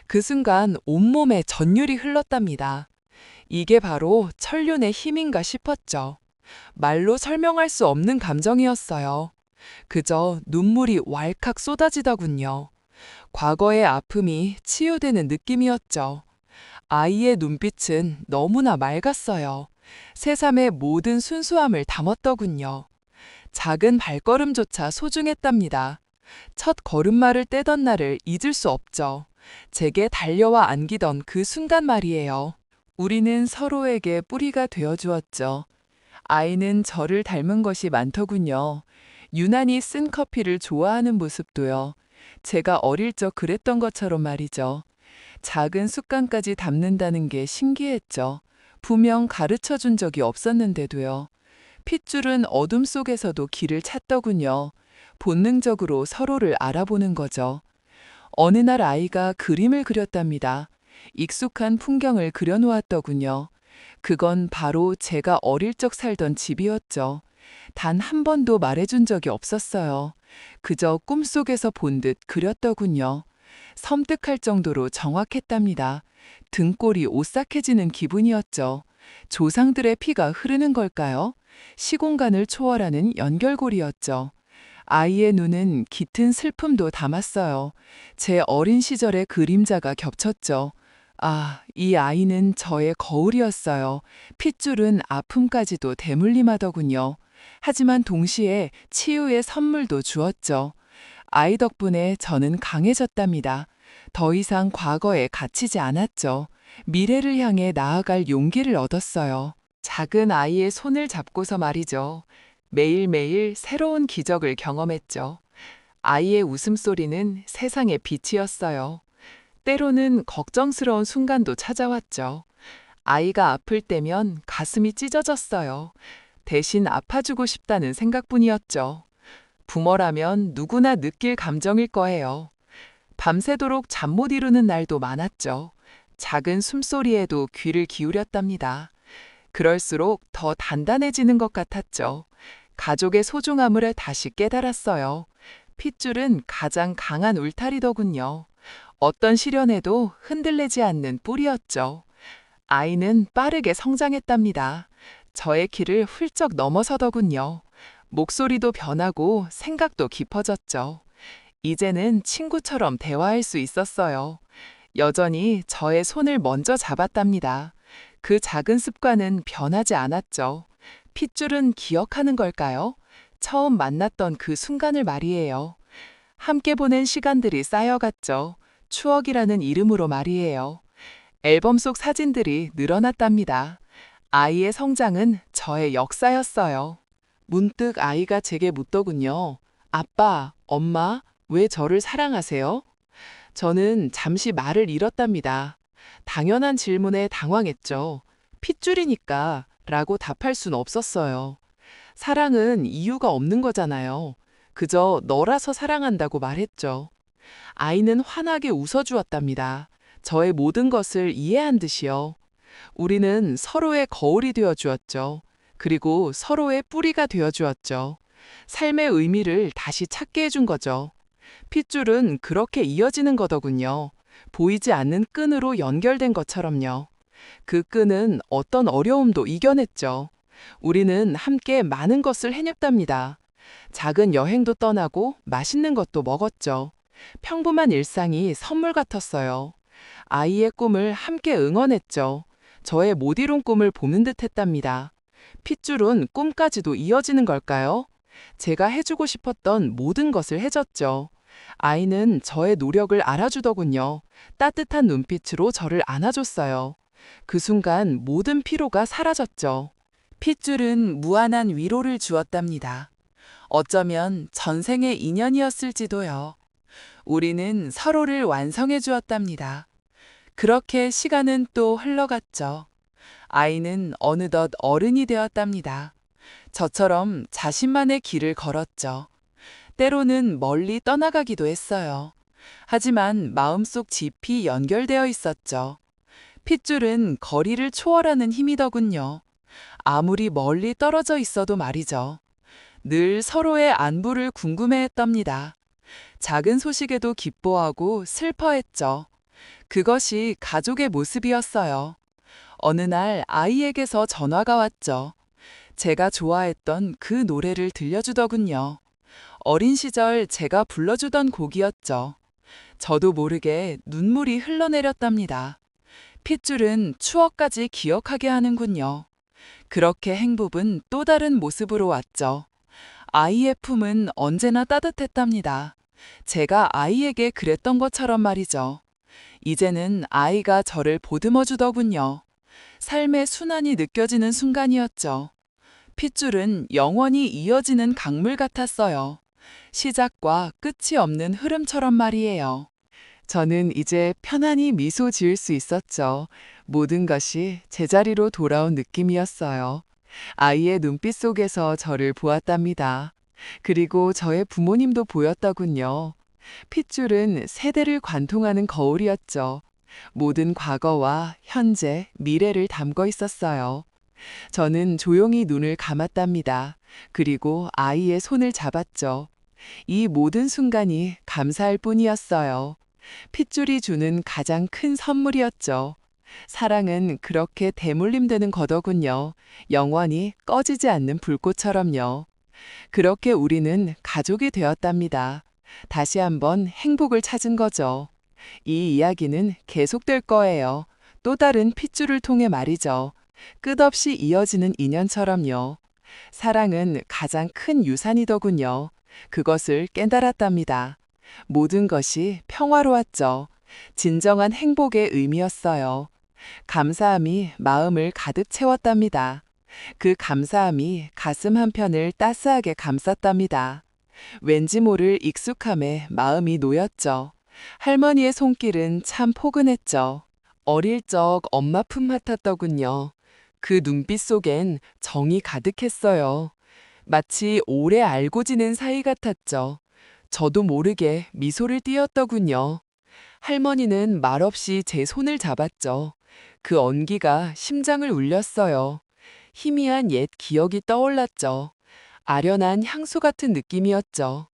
그 순간 온몸에 전율이 흘렀답니다. 이게 바로 천륜의 힘인가 싶었죠. 말로 설명할 수 없는 감정이었어요. 그저 눈물이 왈칵 쏟아지더군요. 과거의 아픔이 치유되는 느낌이었죠. 아이의 눈빛은 너무나 맑았어요. 새삼의 모든 순수함을 담았더군요. 작은 발걸음조차 소중했답니다. 첫 걸음마를 떼던 날을 잊을 수 없죠. 제게 달려와 안기던 그 순간 말이에요. 우리는 서로에게 뿌리가 되어 주었죠. 아이는 저를 닮은 것이 많더군요. 유난히 쓴 커피를 좋아하는 모습도요. 제가 어릴 적 그랬던 것처럼 말이죠. 작은 습관까지 담는다는 게 신기했죠. 분명 가르쳐 준 적이 없었는데도요. 핏줄은 어둠 속에서도 길을 찾더군요. 본능적으로 서로를 알아보는 거죠. 어느 날 아이가 그림을 그렸답니다. 익숙한 풍경을 그려놓았더군요. 그건 바로 제가 어릴 적 살던 집이었죠. 단 한 번도 말해준 적이 없었어요. 그저 꿈속에서 본 듯 그렸더군요. 섬뜩할 정도로 정확했답니다. 등골이 오싹해지는 기분이었죠. 조상들의 피가 흐르는 걸까요? 시공간을 초월하는 연결고리였죠. 아이의 눈은 깃튼 슬픔도 담았어요. 제 어린 시절의 그림자가 겹쳤죠. 아, 이 아이는 저의 거울이었어요. 핏줄은 아픔까지도 대물림하더군요. 하지만 동시에 치유의 선물도 주었죠. 아이 덕분에 저는 강해졌답니다. 더 이상 과거에 갇히지 않았죠. 미래를 향해 나아갈 용기를 얻었어요. 작은 아이의 손을 잡고서 말이죠. 매일매일 새로운 기적을 경험했죠. 아이의 웃음소리는 세상의 빛이었어요. 때로는 걱정스러운 순간도 찾아왔죠. 아이가 아플 때면 가슴이 찢어졌어요. 대신 아파주고 싶다는 생각뿐이었죠. 부모라면 누구나 느낄 감정일 거예요. 밤새도록 잠 못 이루는 날도 많았죠. 작은 숨소리에도 귀를 기울였답니다. 그럴수록 더 단단해지는 것 같았죠. 가족의 소중함을 다시 깨달았어요. 핏줄은 가장 강한 울타리더군요. 어떤 시련에도 흔들리지 않는 뿌리였죠. 아이는 빠르게 성장했답니다. 저의 키를 훌쩍 넘어서더군요. 목소리도 변하고 생각도 깊어졌죠. 이제는 친구처럼 대화할 수 있었어요. 여전히 저의 손을 먼저 잡았답니다. 그 작은 습관은 변하지 않았죠. 핏줄은 기억하는 걸까요? 처음 만났던 그 순간을 말이에요. 함께 보낸 시간들이 쌓여갔죠. 추억이라는 이름으로 말이에요. 앨범 속 사진들이 늘어났답니다. 아이의 성장은 저의 역사였어요. 문득 아이가 제게 묻더군요. 아빠, 엄마, 왜 저를 사랑하세요? 저는 잠시 말을 잃었답니다. 당연한 질문에 당황했죠. 핏줄이니까 라고 답할 순 없었어요. 사랑은 이유가 없는 거잖아요. 그저 너라서 사랑한다고 말했죠. 아이는 환하게 웃어주었답니다. 저의 모든 것을 이해한 듯이요. 우리는 서로의 거울이 되어 주었죠. 그리고 서로의 뿌리가 되어 주었죠. 삶의 의미를 다시 찾게 해준 거죠. 핏줄은 그렇게 이어지는 거더군요. 보이지 않는 끈으로 연결된 것처럼요. 그 끈은 어떤 어려움도 이겨냈죠. 우리는 함께 많은 것을 해냈답니다. 작은 여행도 떠나고 맛있는 것도 먹었죠. 평범한 일상이 선물 같았어요. 아이의 꿈을 함께 응원했죠. 저의 못 이룬 꿈을 보는 듯 했답니다. 핏줄은 꿈까지도 이어지는 걸까요? 제가 해주고 싶었던 모든 것을 해줬죠. 아이는 저의 노력을 알아주더군요. 따뜻한 눈빛으로 저를 안아줬어요. 그 순간 모든 피로가 사라졌죠. 핏줄은 무한한 위로를 주었답니다. 어쩌면 전생의 인연이었을지도요. 우리는 서로를 완성해 주었답니다. 그렇게 시간은 또 흘러갔죠. 아이는 어느덧 어른이 되었답니다. 저처럼 자신만의 길을 걸었죠. 때로는 멀리 떠나가기도 했어요. 하지만 마음속 깊이 연결되어 있었죠. 핏줄은 거리를 초월하는 힘이더군요. 아무리 멀리 떨어져 있어도 말이죠. 늘 서로의 안부를 궁금해했답니다. 작은 소식에도 기뻐하고 슬퍼했죠. 그것이 가족의 모습이었어요. 어느 날 아이에게서 전화가 왔죠. 제가 좋아했던 그 노래를 들려주더군요. 어린 시절 제가 불러주던 곡이었죠. 저도 모르게 눈물이 흘러내렸답니다. 핏줄은 추억까지 기억하게 하는군요. 그렇게 행복은 또 다른 모습으로 왔죠. 아이의 품은 언제나 따뜻했답니다. 제가 아이에게 그랬던 것처럼 말이죠. 이제는 아이가 저를 보듬어 주더군요. 삶의 순환이 느껴지는 순간이었죠. 핏줄은 영원히 이어지는 강물 같았어요. 시작과 끝이 없는 흐름처럼 말이에요. 저는 이제 편안히 미소 지을 수 있었죠. 모든 것이 제자리로 돌아온 느낌이었어요. 아이의 눈빛 속에서 저를 보았답니다. 그리고 저의 부모님도 보였더군요. 핏줄은 세대를 관통하는 거울이었죠. 모든 과거와 현재, 미래를 담고 있었어요. 저는 조용히 눈을 감았답니다. 그리고 아이의 손을 잡았죠. 이 모든 순간이 감사할 뿐이었어요. 핏줄이 주는 가장 큰 선물이었죠. 사랑은 그렇게 대물림되는 거더군요. 영원히 꺼지지 않는 불꽃처럼요. 그렇게 우리는 가족이 되었답니다. 다시 한번 행복을 찾은 거죠. 이 이야기는 계속될 거예요. 또 다른 핏줄을 통해 말이죠. 끝없이 이어지는 인연처럼요. 사랑은 가장 큰 유산이더군요. 그것을 깨달았답니다. 모든 것이 평화로웠죠. 진정한 행복의 의미였어요. 감사함이 마음을 가득 채웠답니다. 그 감사함이 가슴 한편을 따스하게 감쌌답니다. 왠지 모를 익숙함에 마음이 놓였죠. 할머니의 손길은 참 포근했죠. 어릴 적 엄마 품 같았더군요. 그 눈빛 속엔 정이 가득했어요. 마치 오래 알고 지낸 사이 같았죠. 저도 모르게 미소를 띄었더군요. 할머니는 말없이 제 손을 잡았죠. 그 온기가 심장을 울렸어요. 희미한 옛 기억이 떠올랐죠. 아련한 향수 같은 느낌이었죠.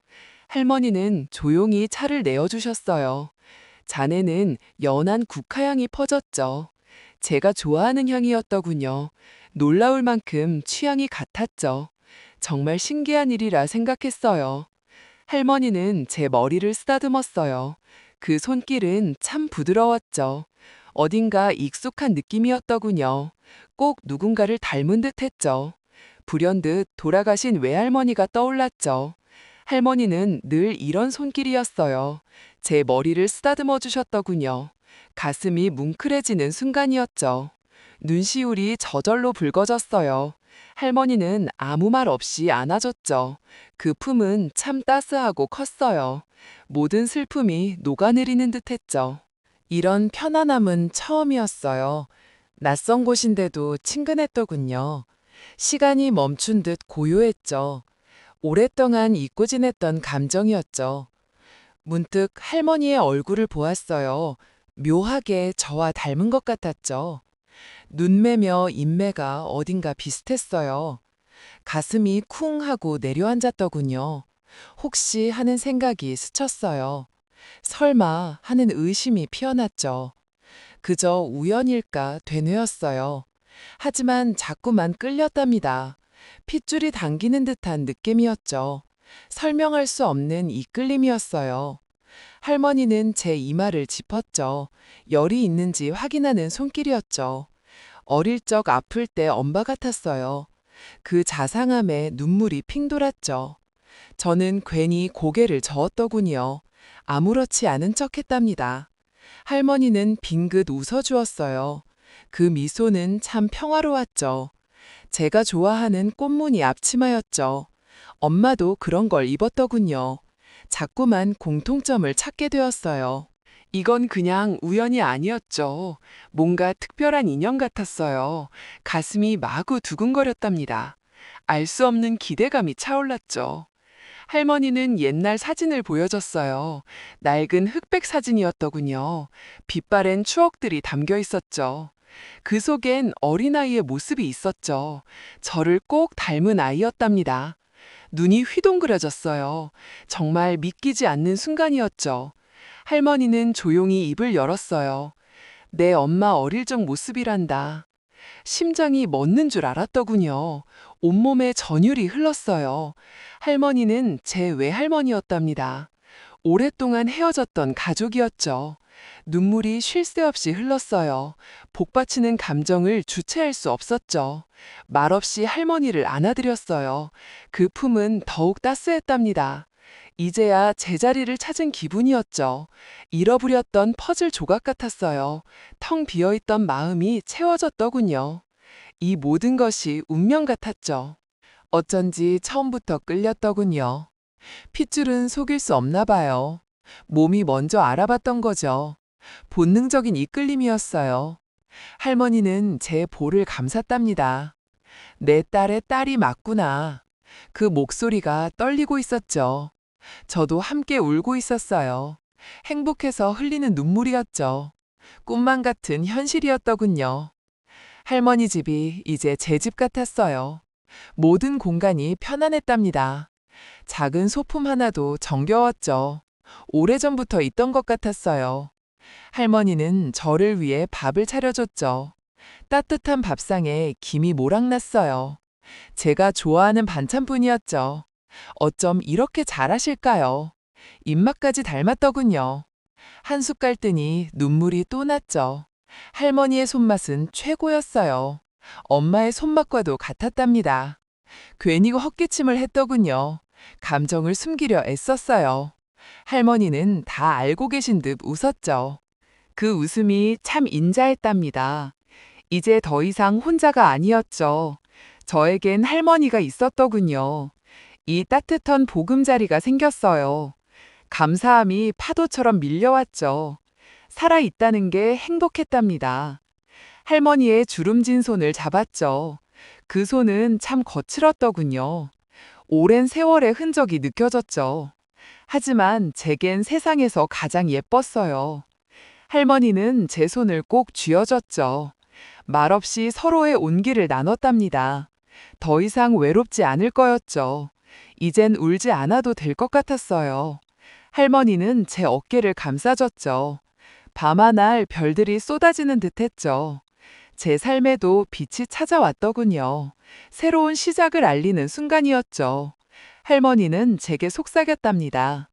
할머니는 조용히 차를 내어주셨어요. 잔에는 연한 국화향이 퍼졌죠. 제가 좋아하는 향이었더군요. 놀라울 만큼 취향이 같았죠. 정말 신기한 일이라 생각했어요. 할머니는 제 머리를 쓰다듬었어요. 그 손길은 참 부드러웠죠. 어딘가 익숙한 느낌이었더군요. 꼭 누군가를 닮은 듯 했죠. 불현듯 돌아가신 외할머니가 떠올랐죠. 할머니는 늘 이런 손길이었어요. 제 머리를 쓰다듬어 주셨더군요. 가슴이 뭉클해지는 순간이었죠. 눈시울이 저절로 붉어졌어요. 할머니는 아무 말 없이 안아줬죠. 그 품은 참 따스하고 컸어요. 모든 슬픔이 녹아내리는 듯 했죠. 이런 편안함은 처음이었어요. 낯선 곳인데도 친근했더군요. 시간이 멈춘 듯 고요했죠. 오랫동안 잊고 지냈던 감정이었죠. 문득 할머니의 얼굴을 보았어요. 묘하게 저와 닮은 것 같았죠. 눈매며 인매가 어딘가 비슷했어요. 가슴이 쿵 하고 내려앉았더군요. 혹시 하는 생각이 스쳤어요. 설마 하는 의심이 피어났죠. 그저 우연일까 되뇌었어요. 하지만 자꾸만 끌렸답니다. 핏줄이 당기는 듯한 느낌이었죠. 설명할 수 없는 이끌림이었어요. 할머니는 제 이마를 짚었죠. 열이 있는지 확인하는 손길이었죠. 어릴 적 아플 때 엄마 같았어요. 그 자상함에 눈물이 핑 돌았죠. 저는 괜히 고개를 저었더군요. 아무렇지 않은 척 했답니다. 할머니는 빙긋 웃어주었어요. 그 미소는 참 평화로웠죠. 제가 좋아하는 꽃무늬 앞치마였죠. 엄마도 그런 걸 입었더군요. 자꾸만 공통점을 찾게 되었어요. 이건 그냥 우연이 아니었죠. 뭔가 특별한 인연 같았어요. 가슴이 마구 두근거렸답니다. 알 수 없는 기대감이 차올랐죠. 할머니는 옛날 사진을 보여줬어요. 낡은 흑백 사진이었더군요. 빛바랜 추억들이 담겨 있었죠. 그 속엔 어린아이의 모습이 있었죠. 저를 꼭 닮은 아이였답니다. 눈이 휘둥그레졌어요. 정말 믿기지 않는 순간이었죠. 할머니는 조용히 입을 열었어요. 내 엄마 어릴 적 모습이란다. 심장이 멎는 줄 알았더군요. 온몸에 전율이 흘렀어요. 할머니는 제 외할머니였답니다. 오랫동안 헤어졌던 가족이었죠. 눈물이 쉴 새 없이 흘렀어요. 복받치는 감정을 주체할 수 없었죠. 말없이 할머니를 안아드렸어요. 그 품은 더욱 따스했답니다. 이제야 제자리를 찾은 기분이었죠. 잃어버렸던 퍼즐 조각 같았어요. 텅 비어있던 마음이 채워졌더군요. 이 모든 것이 운명 같았죠. 어쩐지 처음부터 끌렸더군요. 핏줄은 속일 수 없나 봐요. 몸이 먼저 알아봤던 거죠. 본능적인 이끌림이었어요. 할머니는 제 볼을 감쌌답니다. 내 딸의 딸이 맞구나. 그 목소리가 떨리고 있었죠. 저도 함께 울고 있었어요. 행복해서 흘리는 눈물이었죠. 꿈만 같은 현실이었더군요. 할머니 집이 이제 제 집 같았어요. 모든 공간이 편안했답니다. 작은 소품 하나도 정겨웠죠. 오래전부터 있던 것 같았어요. 할머니는 저를 위해 밥을 차려줬죠. 따뜻한 밥상에 김이 모락났어요. 제가 좋아하는 반찬뿐이었죠. 어쩜 이렇게 잘하실까요? 입맛까지 닮았더군요. 한 숟갈 뜨니 눈물이 또 났죠. 할머니의 손맛은 최고였어요. 엄마의 손맛과도 같았답니다. 괜히 헛기침을 했더군요. 감정을 숨기려 애썼어요. 할머니는 다 알고 계신 듯 웃었죠. 그 웃음이 참 인자했답니다. 이제 더 이상 혼자가 아니었죠. 저에겐 할머니가 있었더군요. 이 따뜻한 보금자리가 생겼어요. 감사함이 파도처럼 밀려왔죠. 살아있다는 게 행복했답니다. 할머니의 주름진 손을 잡았죠. 그 손은 참 거칠었더군요. 오랜 세월의 흔적이 느껴졌죠. 하지만 제겐 세상에서 가장 예뻤어요. 할머니는 제 손을 꼭 쥐어줬죠. 말없이 서로의 온기를 나눴답니다. 더 이상 외롭지 않을 거였죠. 이젠 울지 않아도 될 것 같았어요. 할머니는 제 어깨를 감싸줬죠. 밤하늘 별들이 쏟아지는 듯했죠. 제 삶에도 빛이 찾아왔더군요. 새로운 시작을 알리는 순간이었죠. 할머니는 제게 속삭였답니다.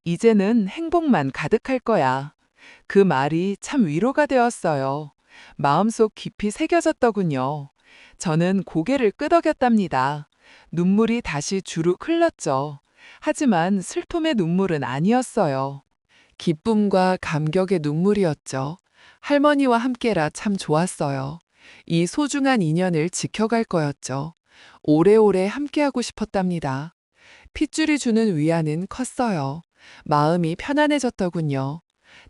이제는 행복만 가득할 거야. 그 말이 참 위로가 되었어요. 마음속 깊이 새겨졌더군요. 저는 고개를 끄덕였답니다. 눈물이 다시 주룩 흘렀죠. 하지만 슬픔의 눈물은 아니었어요. 기쁨과 감격의 눈물이었죠. 할머니와 함께라 참 좋았어요. 이 소중한 인연을 지켜갈 거였죠. 오래오래 함께하고 싶었답니다. 핏줄이 주는 위안은 컸어요. 마음이 편안해졌더군요.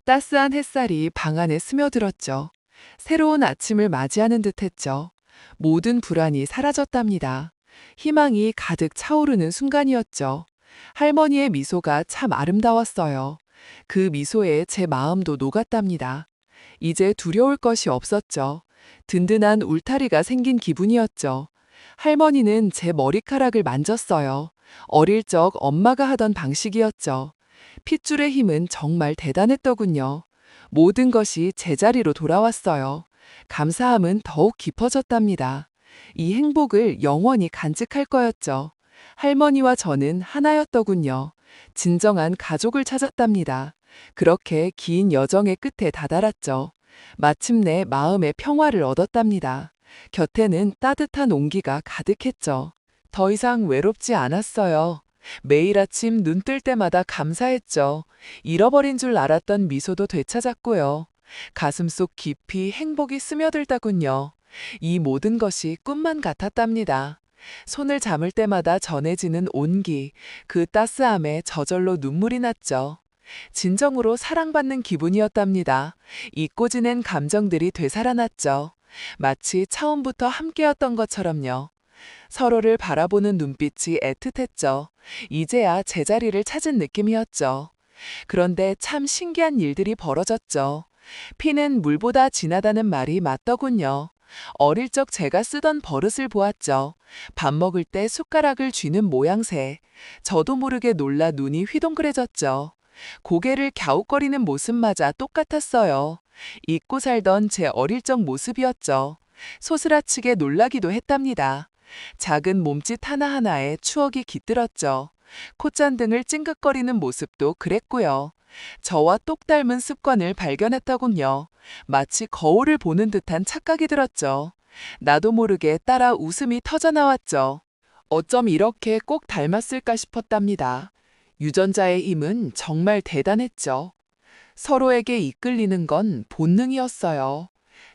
따스한 햇살이 방 안에 스며들었죠. 새로운 아침을 맞이하는 듯했죠. 모든 불안이 사라졌답니다. 희망이 가득 차오르는 순간이었죠. 할머니의 미소가 참 아름다웠어요. 그 미소에 제 마음도 녹았답니다. 이제 두려울 것이 없었죠. 든든한 울타리가 생긴 기분이었죠. 할머니는 제 머리카락을 만졌어요. 어릴 적 엄마가 하던 방식이었죠. 핏줄의 힘은 정말 대단했더군요. 모든 것이 제자리로 돌아왔어요. 감사함은 더욱 깊어졌답니다. 이 행복을 영원히 간직할 거였죠. 할머니와 저는 하나였더군요. 진정한 가족을 찾았답니다. 그렇게 긴 여정의 끝에 다다랐죠. 마침내 마음의 평화를 얻었답니다. 곁에는 따뜻한 온기가 가득했죠. 더 이상 외롭지 않았어요. 매일 아침 눈 뜰 때마다 감사했죠. 잃어버린 줄 알았던 미소도 되찾았고요. 가슴속 깊이 행복이 스며들더군요. 이 모든 것이 꿈만 같았답니다. 손을 잡을 때마다 전해지는 온기, 그 따스함에 저절로 눈물이 났죠. 진정으로 사랑받는 기분이었답니다. 잊고 지낸 감정들이 되살아났죠. 마치 처음부터 함께였던 것처럼요. 서로를 바라보는 눈빛이 애틋했죠. 이제야 제자리를 찾은 느낌이었죠. 그런데 참 신기한 일들이 벌어졌죠. 피는 물보다 진하다는 말이 맞더군요. 어릴 적 제가 쓰던 버릇을 보았죠. 밥 먹을 때 숟가락을 쥐는 모양새. 저도 모르게 놀라 눈이 휘동그레졌죠. 고개를 갸웃거리는 모습마저 똑같았어요. 잊고 살던 제 어릴 적 모습이었죠. 소스라치게 놀라기도 했답니다. 작은 몸짓 하나하나에 추억이 깃들었죠. 콧잔등을 찡긋거리는 모습도 그랬고요. 저와 똑 닮은 습관을 발견했더군요. 마치 거울을 보는 듯한 착각이 들었죠. 나도 모르게 따라 웃음이 터져나왔죠. 어쩜 이렇게 꼭 닮았을까 싶었답니다. 유전자의 힘은 정말 대단했죠. 서로에게 이끌리는 건 본능이었어요.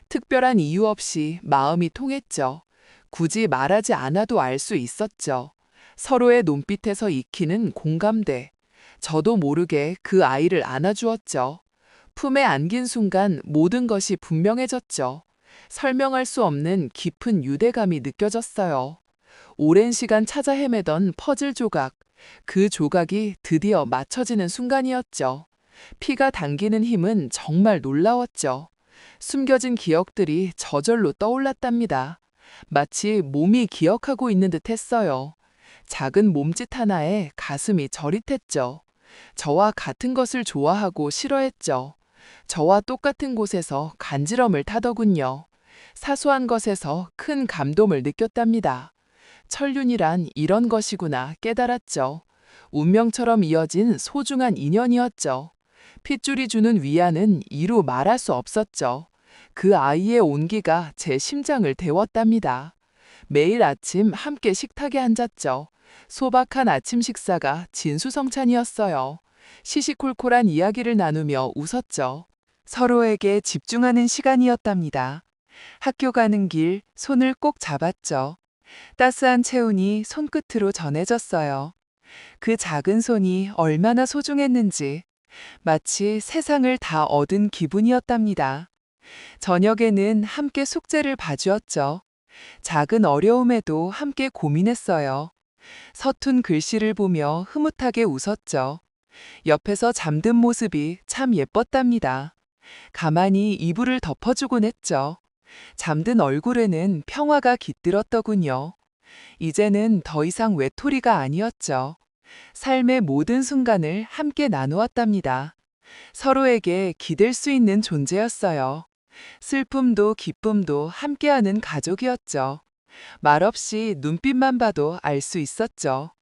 특별한 이유 없이 마음이 통했죠. 굳이 말하지 않아도 알 수 있었죠. 서로의 눈빛에서 익히는 공감대. 저도 모르게 그 아이를 안아주었죠. 품에 안긴 순간 모든 것이 분명해졌죠. 설명할 수 없는 깊은 유대감이 느껴졌어요. 오랜 시간 찾아 헤매던 퍼즐 조각. 그 조각이 드디어 맞춰지는 순간이었죠. 피가 당기는 힘은 정말 놀라웠죠. 숨겨진 기억들이 저절로 떠올랐답니다. 마치 몸이 기억하고 있는 듯 했어요. 작은 몸짓 하나에 가슴이 저릿했죠. 저와 같은 것을 좋아하고 싫어했죠. 저와 똑같은 곳에서 간지럼을 타더군요. 사소한 것에서 큰 감동을 느꼈답니다. 천륜이란 이런 것이구나 깨달았죠. 운명처럼 이어진 소중한 인연이었죠. 핏줄이 주는 위안은 이루 말할 수 없었죠. 그 아이의 온기가 제 심장을 데웠답니다. 매일 아침 함께 식탁에 앉았죠. 소박한 아침 식사가 진수성찬이었어요. 시시콜콜한 이야기를 나누며 웃었죠. 서로에게 집중하는 시간이었답니다. 학교 가는 길 손을 꼭 잡았죠. 따스한 체온이 손끝으로 전해졌어요. 그 작은 손이 얼마나 소중했는지 마치 세상을 다 얻은 기분이었답니다. 저녁에는 함께 숙제를 봐주었죠. 작은 어려움에도 함께 고민했어요. 서툰 글씨를 보며 흐뭇하게 웃었죠. 옆에서 잠든 모습이 참 예뻤답니다. 가만히 이불을 덮어주곤 했죠. 잠든 얼굴에는 평화가 깃들었더군요. 이제는 더 이상 외톨이가 아니었죠. 삶의 모든 순간을 함께 나누었답니다. 서로에게 기댈 수 있는 존재였어요. 슬픔도 기쁨도 함께하는 가족이었죠. 말없이 눈빛만 봐도 알 수 있었죠.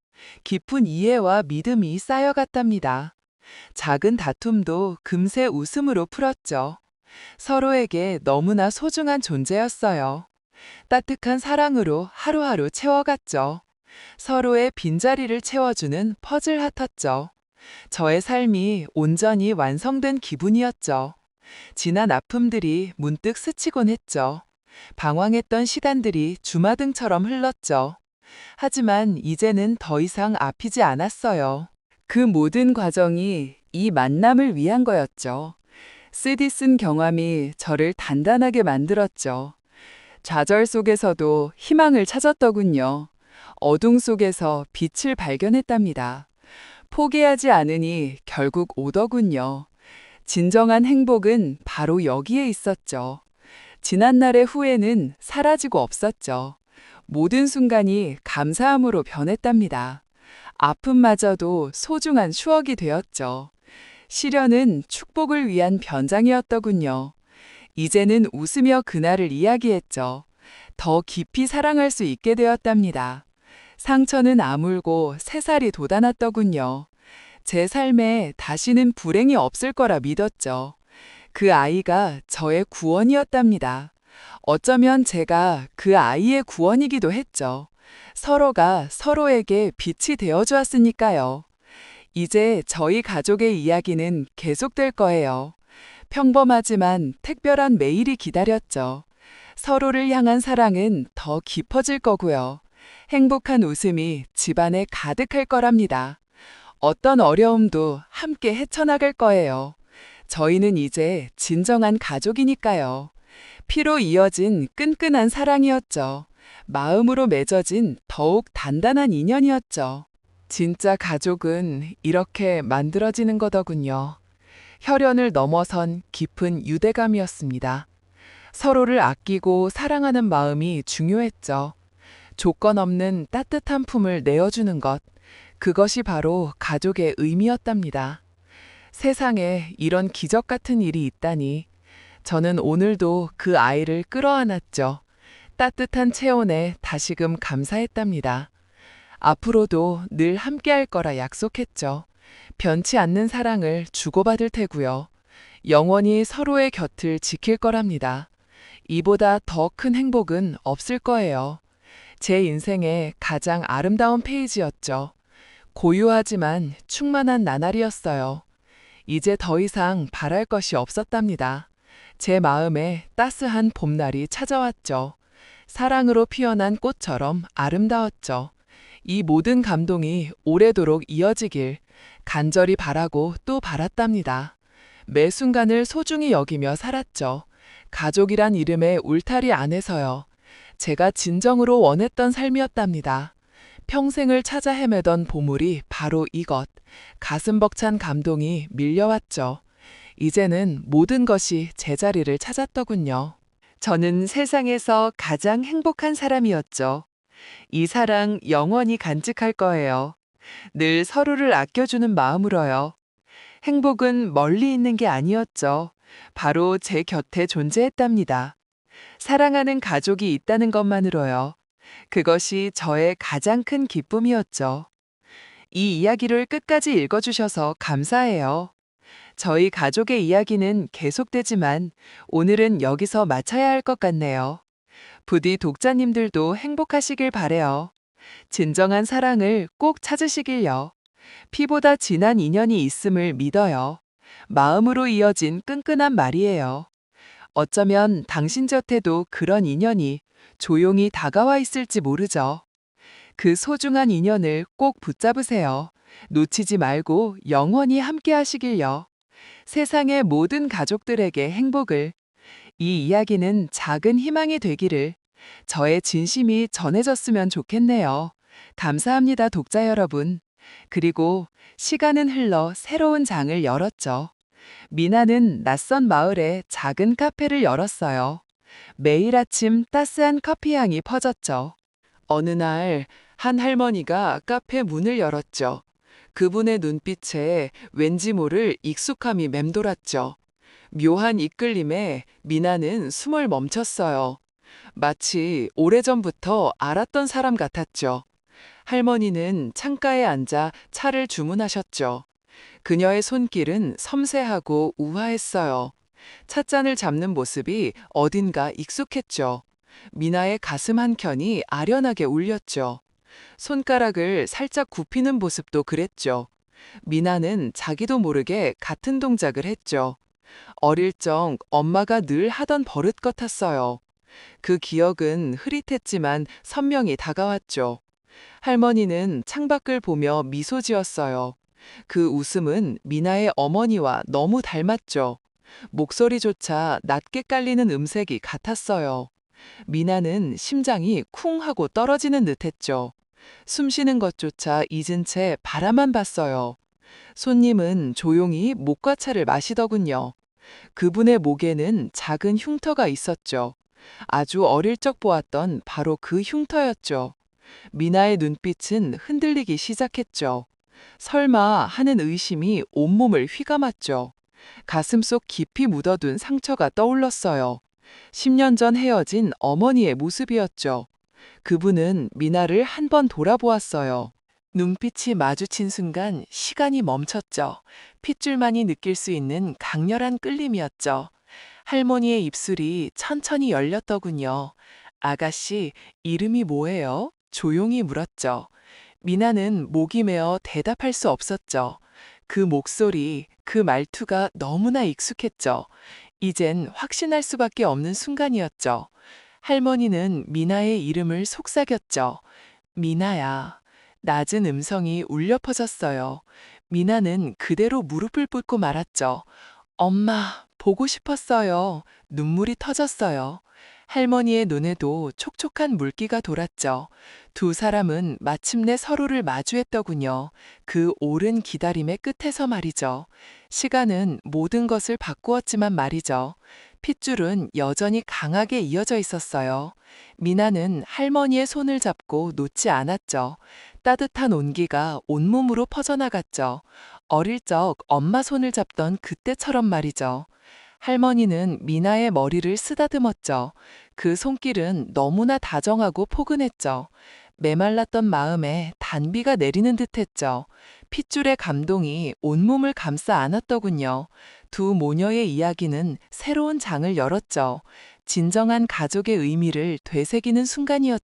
깊은 이해와 믿음이 쌓여갔답니다. 작은 다툼도 금세 웃음으로 풀었죠. 서로에게 너무나 소중한 존재였어요. 따뜻한 사랑으로 하루하루 채워갔죠. 서로의 빈자리를 채워주는 퍼즐 같았죠. 저의 삶이 온전히 완성된 기분이었죠. 지난 아픔들이 문득 스치곤 했죠. 방황했던 시간들이 주마등처럼 흘렀죠. 하지만 이제는 더 이상 아프지 않았어요. 그 모든 과정이 이 만남을 위한 거였죠. 쓰디쓴 경험이 저를 단단하게 만들었죠. 좌절 속에서도 희망을 찾았더군요. 어둠 속에서 빛을 발견했답니다. 포기하지 않으니 결국 오더군요. 진정한 행복은 바로 여기에 있었죠. 지난날의 후회는 사라지고 없었죠. 모든 순간이 감사함으로 변했답니다. 아픔마저도 소중한 추억이 되었죠. 시련은 축복을 위한 변장이었더군요. 이제는 웃으며 그날을 이야기했죠. 더 깊이 사랑할 수 있게 되었답니다. 상처는 아물고 새살이 돋아났더군요. 제 삶에 다시는 불행이 없을 거라 믿었죠. 그 아이가 저의 구원이었답니다. 어쩌면 제가 그 아이의 구원이기도 했죠. 서로가 서로에게 빛이 되어 주었으니까요. 이제 저희 가족의 이야기는 계속될 거예요. 평범하지만 특별한 매일이 기다렸죠. 서로를 향한 사랑은 더 깊어질 거고요. 행복한 웃음이 집안에 가득할 거랍니다. 어떤 어려움도 함께 헤쳐나갈 거예요. 저희는 이제 진정한 가족이니까요. 피로 이어진 끈끈한 사랑이었죠. 마음으로 맺어진 더욱 단단한 인연이었죠. 진짜 가족은 이렇게 만들어지는 거더군요. 혈연을 넘어선 깊은 유대감이었습니다. 서로를 아끼고 사랑하는 마음이 중요했죠. 조건 없는 따뜻한 품을 내어주는 것, 그것이 바로 가족의 의미였답니다. 세상에 이런 기적 같은 일이 있다니, 저는 오늘도 그 아이를 끌어안았죠. 따뜻한 체온에 다시금 감사했답니다. 앞으로도 늘 함께할 거라 약속했죠. 변치 않는 사랑을 주고받을 테고요. 영원히 서로의 곁을 지킬 거랍니다. 이보다 더 큰 행복은 없을 거예요. 제 인생의 가장 아름다운 페이지였죠. 고요하지만 충만한 나날이었어요. 이제 더 이상 바랄 것이 없었답니다. 제 마음에 따스한 봄날이 찾아왔죠. 사랑으로 피어난 꽃처럼 아름다웠죠. 이 모든 감동이 오래도록 이어지길 간절히 바라고 또 바랐답니다. 매 순간을 소중히 여기며 살았죠. 가족이란 이름의 울타리 안에서요. 제가 진정으로 원했던 삶이었답니다. 평생을 찾아 헤매던 보물이 바로 이것. 가슴 벅찬 감동이 밀려왔죠. 이제는 모든 것이 제자리를 찾았더군요. 저는 세상에서 가장 행복한 사람이었죠. 이 사랑 영원히 간직할 거예요. 늘 서로를 아껴주는 마음으로요. 행복은 멀리 있는 게 아니었죠. 바로 제 곁에 존재했답니다. 사랑하는 가족이 있다는 것만으로요. 그것이 저의 가장 큰 기쁨이었죠. 이 이야기를 끝까지 읽어주셔서 감사해요. 저희 가족의 이야기는 계속되지만 오늘은 여기서 마쳐야 할 것 같네요. 부디 독자님들도 행복하시길 바래요. 진정한 사랑을 꼭 찾으시길요. 피보다 진한 인연이 있음을 믿어요. 마음으로 이어진 끈끈한 말이에요. 어쩌면 당신 곁에도 그런 인연이 조용히 다가와 있을지 모르죠. 그 소중한 인연을 꼭 붙잡으세요. 놓치지 말고 영원히 함께 하시길요. 세상의 모든 가족들에게 행복을, 이 이야기는 작은 희망이 되기를, 저의 진심이 전해졌으면 좋겠네요. 감사합니다, 독자 여러분. 그리고 시간은 흘러 새로운 장을 열었죠. 미나는 낯선 마을에 작은 카페를 열었어요. 매일 아침 따스한 커피 향이 퍼졌죠. 어느 날 한 할머니가 카페 문을 열었죠. 그분의 눈빛에 왠지 모를 익숙함이 맴돌았죠. 묘한 이끌림에 미나는 숨을 멈췄어요. 마치 오래전부터 알았던 사람 같았죠. 할머니는 창가에 앉아 차를 주문하셨죠. 그녀의 손길은 섬세하고 우아했어요. 찻잔을 잡는 모습이 어딘가 익숙했죠. 미나의 가슴 한켠이 아련하게 울렸죠. 손가락을 살짝 굽히는 모습도 그랬죠. 미나는 자기도 모르게 같은 동작을 했죠. 어릴 적 엄마가 늘 하던 버릇 같았어요. 그 기억은 흐릿했지만 선명히 다가왔죠. 할머니는 창밖을 보며 미소 지었어요. 그 웃음은 미나의 어머니와 너무 닮았죠. 목소리조차 낮게 깔리는 음색이 같았어요. 미나는 심장이 쿵 하고 떨어지는 듯했죠. 숨 쉬는 것조차 잊은 채 바라만 봤어요. 손님은 조용히 목과 차를 마시더군요. 그분의 목에는 작은 흉터가 있었죠. 아주 어릴 적 보았던 바로 그 흉터였죠. 미나의 눈빛은 흔들리기 시작했죠. 설마 하는 의심이 온몸을 휘감았죠. 가슴속 깊이 묻어둔 상처가 떠올랐어요. 10년 전 헤어진 어머니의 모습이었죠. 그분은 미나를 한 번 돌아보았어요. 눈빛이 마주친 순간 시간이 멈췄죠. 핏줄만이 느낄 수 있는 강렬한 끌림이었죠. 할머니의 입술이 천천히 열렸더군요. 아가씨, 이름이 뭐예요? 조용히 물었죠. 미나는 목이 메어 대답할 수 없었죠. 그 목소리, 그 말투가 너무나 익숙했죠. 이젠 확신할 수밖에 없는 순간이었죠. 할머니는 미나의 이름을 속삭였죠. 미나야. 낮은 음성이 울려 퍼졌어요. 미나는 그대로 무릎을 꿇고 말았죠. 엄마, 보고 싶었어요. 눈물이 터졌어요. 할머니의 눈에도 촉촉한 물기가 돌았죠. 두 사람은 마침내 서로를 마주했더군요. 그 오랜 기다림의 끝에서 말이죠. 시간은 모든 것을 바꾸었지만 말이죠. 핏줄은 여전히 강하게 이어져 있었어요. 미나는 할머니의 손을 잡고 놓지 않았죠. 따뜻한 온기가 온몸으로 퍼져나갔죠. 어릴 적 엄마 손을 잡던 그때처럼 말이죠. 할머니는 미나의 머리를 쓰다듬었죠. 그 손길은 너무나 다정하고 포근했죠. 메말랐던 마음에 단비가 내리는 듯했죠. 핏줄의 감동이 온몸을 감싸 안았더군요. 두 모녀의 이야기는 새로운 장을 열었죠. 진정한 가족의 의미를 되새기는 순간이었죠.